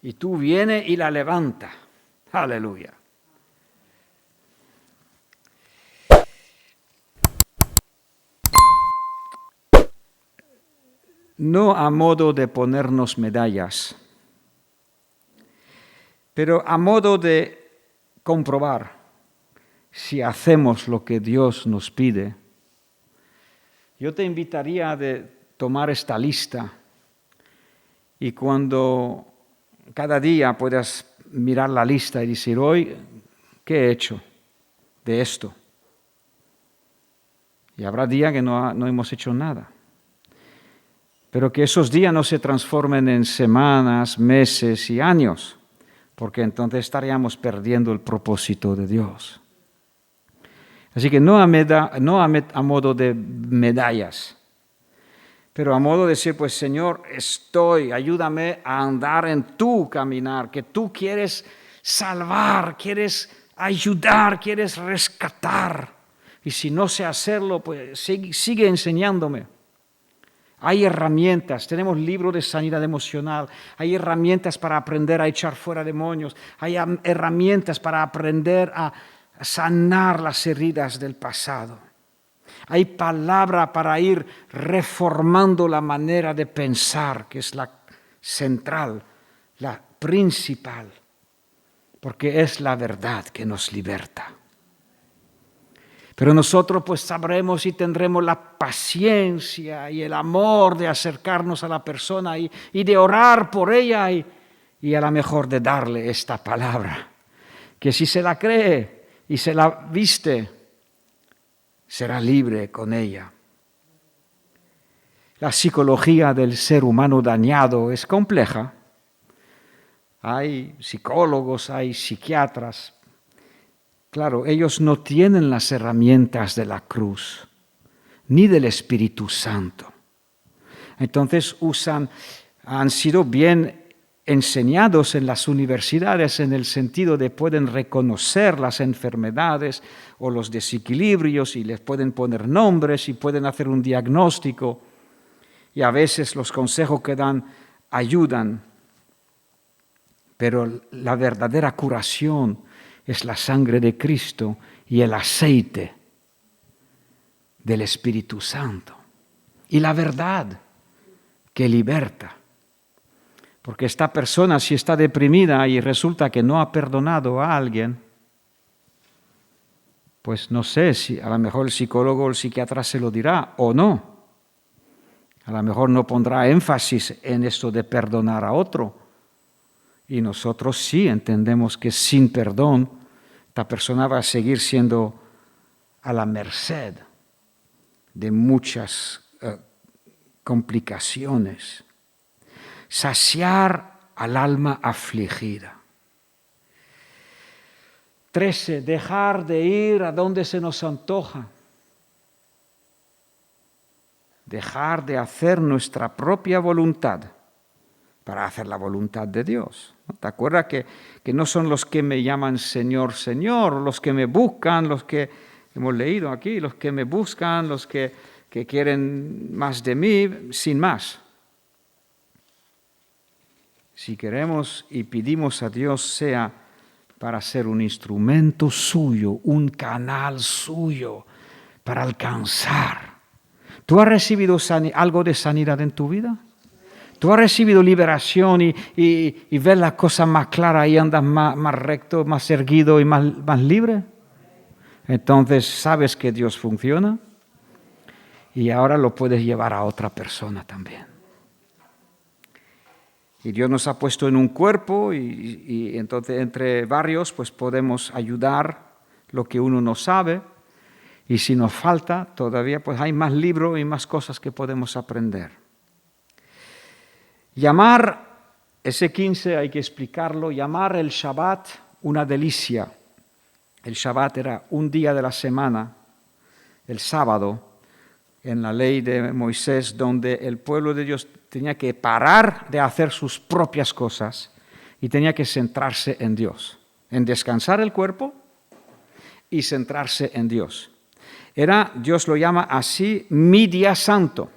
Speaker 8: Y tú vienes y la levantas. Aleluya. No a modo de ponernos medallas, pero a modo de comprobar si hacemos lo que Dios nos pide. Yo te invitaría de tomar esta lista y cuando cada día puedas mirar la lista y decir, hoy, ¿qué he hecho de esto? Y habrá días que no hemos hecho nada. Pero que esos días no se transformen en semanas, meses y años, porque entonces estaríamos perdiendo el propósito de Dios. Así que no a modo de medallas, pero a modo de decir, pues Señor, ayúdame a andar en tu caminar, que tú quieres salvar, quieres ayudar, quieres rescatar. Y si no sé hacerlo, pues sigue enseñándome. Hay herramientas, tenemos libros de sanidad emocional, hay herramientas para aprender a echar fuera demonios, hay herramientas para aprender a sanar las heridas del pasado. Hay palabra para ir reformando la manera de pensar, que es la central, la principal, porque es la verdad que nos liberta. Pero nosotros pues sabremos y tendremos la paciencia y el amor de acercarnos a la persona y de orar por ella y a lo mejor de darle esta palabra, que si se la cree y se la viste, será libre con ella. La psicología del ser humano dañado es compleja. Hay psicólogos, hay psiquiatras. Claro, ellos no tienen las herramientas de la cruz, ni del Espíritu Santo. Entonces han sido bien enseñados en las universidades en el sentido de pueden reconocer las enfermedades o los desequilibrios y les pueden poner nombres y pueden hacer un diagnóstico. Y a veces los consejos que dan ayudan, pero la verdadera curación es la sangre de Cristo y el aceite del Espíritu Santo. Y la verdad que liberta. Porque esta persona, si está deprimida y resulta que no ha perdonado a alguien, pues no sé si a lo mejor el psicólogo o el psiquiatra se lo dirá o no. A lo mejor no pondrá énfasis en esto de perdonar a otro. Y nosotros sí entendemos que sin perdón, esta persona va a seguir siendo a la merced de muchas complicaciones. Saciar al alma afligida. 13. Dejar de ir a donde se nos antoja. Dejar de hacer nuestra propia voluntad para hacer la voluntad de Dios. ¿Te acuerdas que no son los que me llaman Señor, Señor, los que me buscan, los que hemos leído aquí, los que me buscan, los que quieren más de mí, sin más? Si queremos y pedimos a Dios sea para ser un instrumento suyo, un canal suyo para alcanzar. ¿Tú has recibido algo de sanidad en tu vida? ¿Tú has recibido liberación y ves las cosas más claras y andas más recto, más erguido y más libre? Entonces sabes que Dios funciona y ahora lo puedes llevar a otra persona también. Y Dios nos ha puesto en un cuerpo y entonces entre varios pues podemos ayudar lo que uno no sabe. Y si nos falta todavía pues hay más libros y más cosas que podemos aprender. Llamar, ese 15 hay que explicarlo, llamar el Shabbat una delicia. El Shabbat era un día de la semana, el sábado, en la ley de Moisés, donde el pueblo de Dios tenía que parar de hacer sus propias cosas y tenía que centrarse en Dios, en descansar el cuerpo y centrarse en Dios. Dios lo llama así, mi día santo,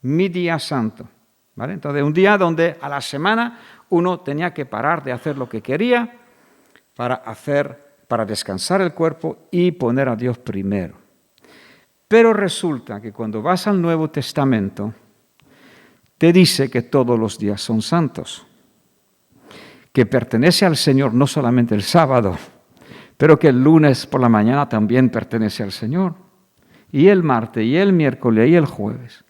Speaker 8: mi día santo. ¿Vale? Entonces, un día donde a la semana uno tenía que parar de hacer lo que quería para descansar el cuerpo y poner a Dios primero. Pero resulta que cuando vas al Nuevo Testamento, te dice que todos los días son santos, que pertenece al Señor no solamente el sábado, pero que el lunes por la mañana también pertenece al Señor, y el martes, y el miércoles, y el jueves.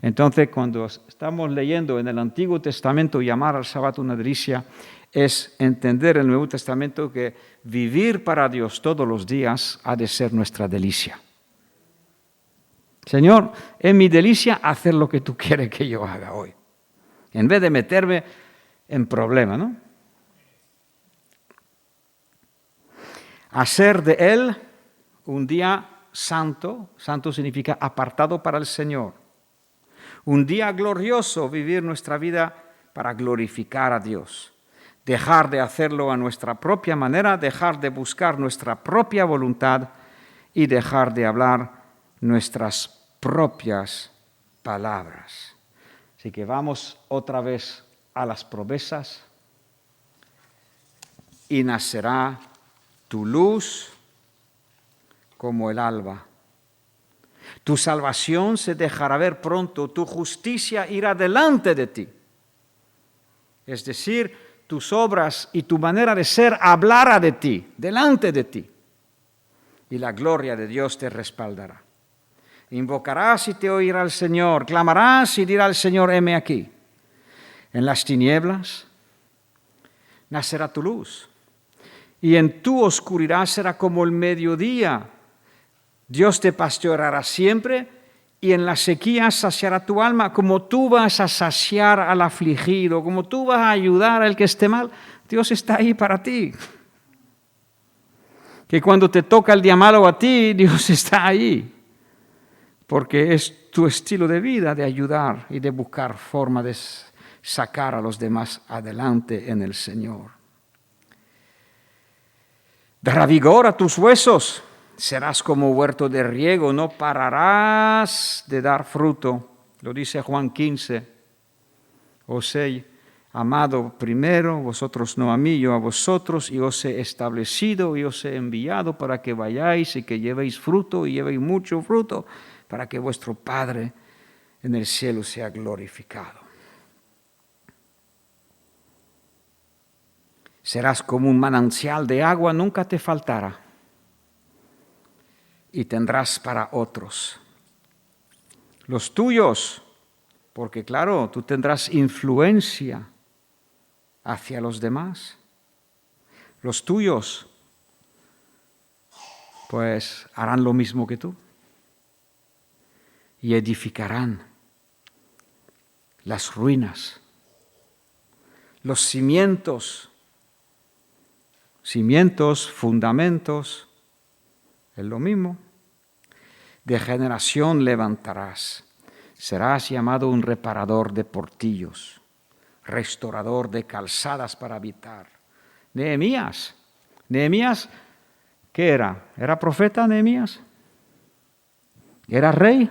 Speaker 8: Entonces, cuando estamos leyendo en el Antiguo Testamento llamar al sábado una delicia, es entender en el Nuevo Testamento que vivir para Dios todos los días ha de ser nuestra delicia. Señor, es mi delicia hacer lo que tú quieres que yo haga hoy, en vez de meterme en problemas, ¿no? Hacer de Él un día santo, santo significa apartado para el Señor. Un día glorioso, vivir nuestra vida para glorificar a Dios. Dejar de hacerlo a nuestra propia manera, dejar de buscar nuestra propia voluntad y dejar de hablar nuestras propias palabras. Así que vamos otra vez a las promesas. Y nacerá tu luz como el alba. Tu salvación se dejará ver pronto, tu justicia irá delante de ti. Es decir, tus obras y tu manera de ser hablará de ti, delante de ti. Y la gloria de Dios te respaldará. Invocarás y te oirá el Señor, clamarás y dirá el Señor, heme aquí. En las tinieblas nacerá tu luz, y en tu oscuridad será como el mediodía. Dios te pastoreará siempre, y en la sequía saciará tu alma, como tú vas a saciar al afligido, como tú vas a ayudar al que esté mal, Dios está ahí para ti. Que cuando te toca el día malo a ti, Dios está ahí, porque es tu estilo de vida de ayudar y de buscar forma de sacar a los demás adelante en el Señor. Dará vigor a tus huesos, serás como huerto de riego, no pararás de dar fruto. Lo dice Juan 15. Os he amado primero, vosotros no a mí, yo a vosotros, y os he establecido y os he enviado para que vayáis y que llevéis fruto y llevéis mucho fruto, para que vuestro Padre en el cielo sea glorificado. Serás como un manantial de agua, nunca te faltará. Y tendrás para otros. Los tuyos, porque claro, tú tendrás influencia hacia los demás. Los tuyos, pues harán lo mismo que tú. Y edificarán las ruinas, los cimientos, fundamentos, es lo mismo. De generación levantarás, serás llamado un reparador de portillos, restaurador de calzadas para habitar. Nehemías, ¿qué era? ¿Era profeta Nehemías? ¿Era rey?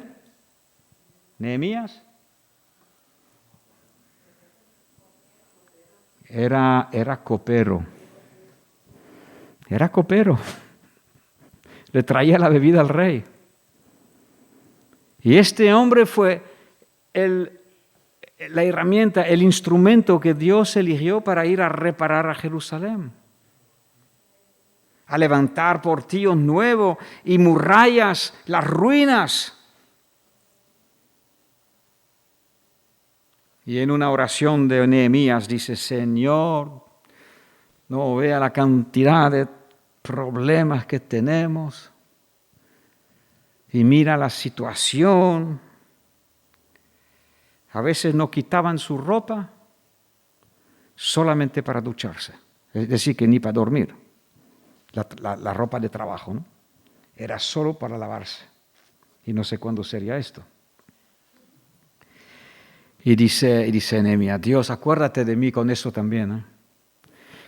Speaker 8: Nehemías era copero. Era copero. Le traía la bebida al rey. Y este hombre fue la herramienta, el instrumento que Dios eligió para ir a reparar a Jerusalén. A levantar portillos nuevos y murallas, las ruinas. Y en una oración de Nehemías dice, Señor, no vea la cantidad de problemas que tenemos y mira la situación. A veces no quitaban su ropa solamente para ducharse, es decir, que ni para dormir. La ropa de trabajo, ¿no? Era solo para lavarse. Y no sé cuándo sería esto. Y dice Nehemías, Dios, acuérdate de mí con eso también, ¿eh?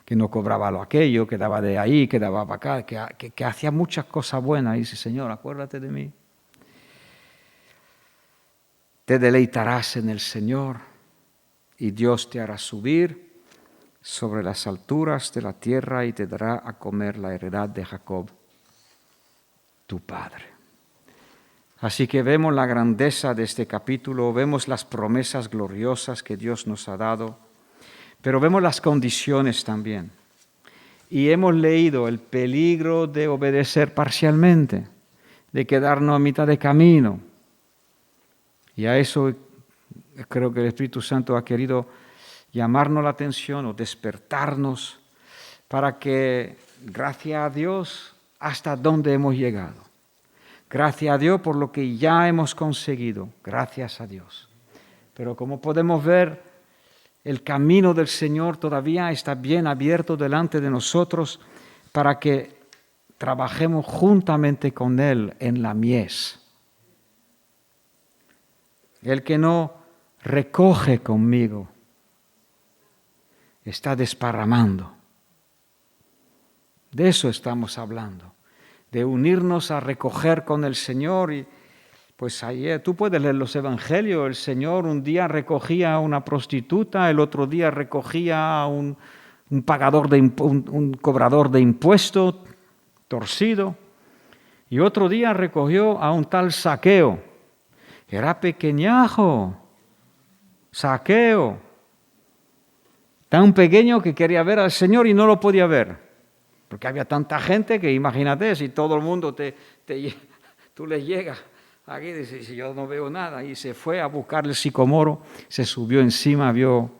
Speaker 8: Que no cobraba lo aquello, que daba de ahí, que daba para acá, que hacía muchas cosas buenas. Y dice, Señor, acuérdate de mí. Te deleitarás en el Señor y Dios te hará subir sobre las alturas de la tierra y te dará a comer la heredad de Jacob, tu padre. Así que vemos la grandeza de este capítulo, vemos las promesas gloriosas que Dios nos ha dado, pero vemos las condiciones también. Y hemos leído el peligro de obedecer parcialmente, de quedarnos a mitad de camino. Y a eso creo que el Espíritu Santo ha querido llamarnos la atención o despertarnos para que, gracias a Dios, hasta dónde hemos llegado. Gracias a Dios por lo que ya hemos conseguido. Gracias a Dios. Pero como podemos ver, el camino del Señor todavía está bien abierto delante de nosotros para que trabajemos juntamente con Él en la mies. El que no recoge conmigo está desparramando. De eso estamos hablando, de unirnos a recoger con el Señor. Y pues ayer tú puedes leer los evangelios. El Señor un día recogía a una prostituta, el otro día recogía a un cobrador de impuestos torcido, y otro día recogió a un tal Zaqueo. Era pequeñajo, Zaqueo, tan pequeño que quería ver al Señor y no lo podía ver. Porque había tanta gente que, imagínate, si todo el mundo tú le llegas aquí y dices, si yo no veo nada, y se fue a buscar el sicomoro, se subió encima, vio,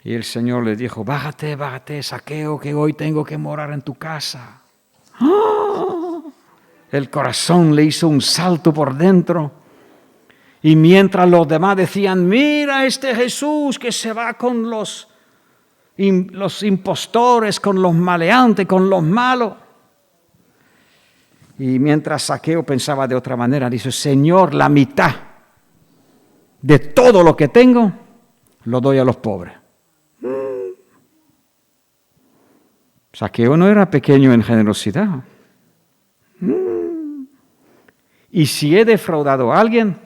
Speaker 8: y el Señor le dijo, bájate, Zaqueo, que hoy tengo que morar en tu casa. ¡Oh! El corazón le hizo un salto por dentro, y mientras los demás decían, mira este Jesús que se va con los impostores, con los maleantes, con los malos. Y mientras Zaqueo pensaba de otra manera, dice, Señor, la mitad de todo lo que tengo lo doy a los pobres. Zaqueo no era pequeño en generosidad. Y si he defraudado a alguien,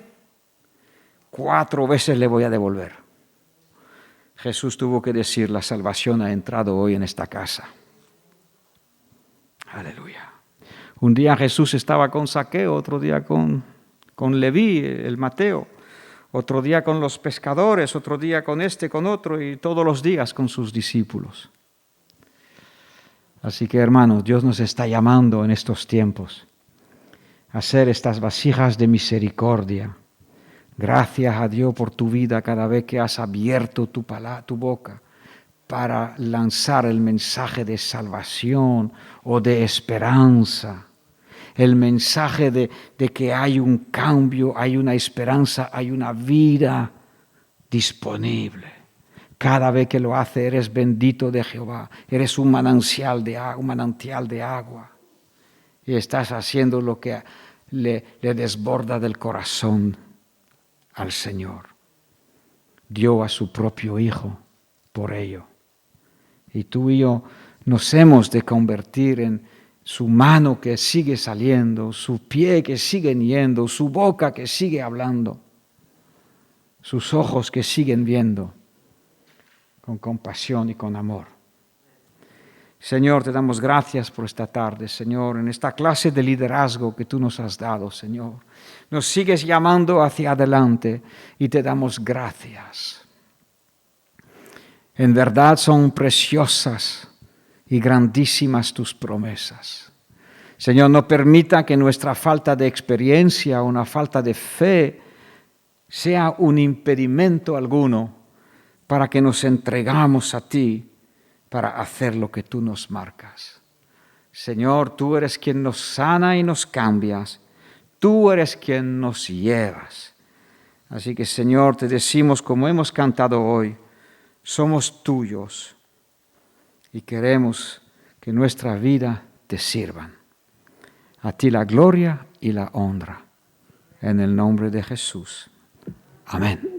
Speaker 8: 4 veces le voy a devolver. Jesús tuvo que decir, la salvación ha entrado hoy en esta casa. Aleluya. Un día Jesús estaba con Zaqueo, otro día con Leví, el Mateo, otro día con los pescadores, otro día con con otro, y todos los días con sus discípulos. Así que, hermanos, Dios nos está llamando en estos tiempos a ser estas vasijas de misericordia. Gracias a Dios por tu vida cada vez que has abierto tu boca para lanzar el mensaje de salvación o de esperanza. El mensaje de que hay un cambio, hay una esperanza, hay una vida disponible. Cada vez que lo haces eres bendito de Jehová, eres un manantial de agua. Y estás haciendo lo que le desborda del corazón al Señor. Dio a su propio Hijo por ello. Y tú y yo nos hemos de convertir en su mano que sigue saliendo, su pie que sigue yendo, su boca que sigue hablando, sus ojos que siguen viendo con compasión y con amor. Señor, te damos gracias por esta tarde, Señor, en esta clase de liderazgo que tú nos has dado, Señor. Nos sigues llamando hacia adelante y te damos gracias. En verdad son preciosas y grandísimas tus promesas. Señor, no permita que nuestra falta de experiencia o una falta de fe sea un impedimento alguno para que nos entregamos a ti para hacer lo que tú nos marcas. Señor, tú eres quien nos sana y nos cambias. Tú eres quien nos llevas. Así que, Señor, te decimos como hemos cantado hoy, somos tuyos y queremos que nuestra vida te sirvan. A ti la gloria y la honra. En el nombre de Jesús. Amén.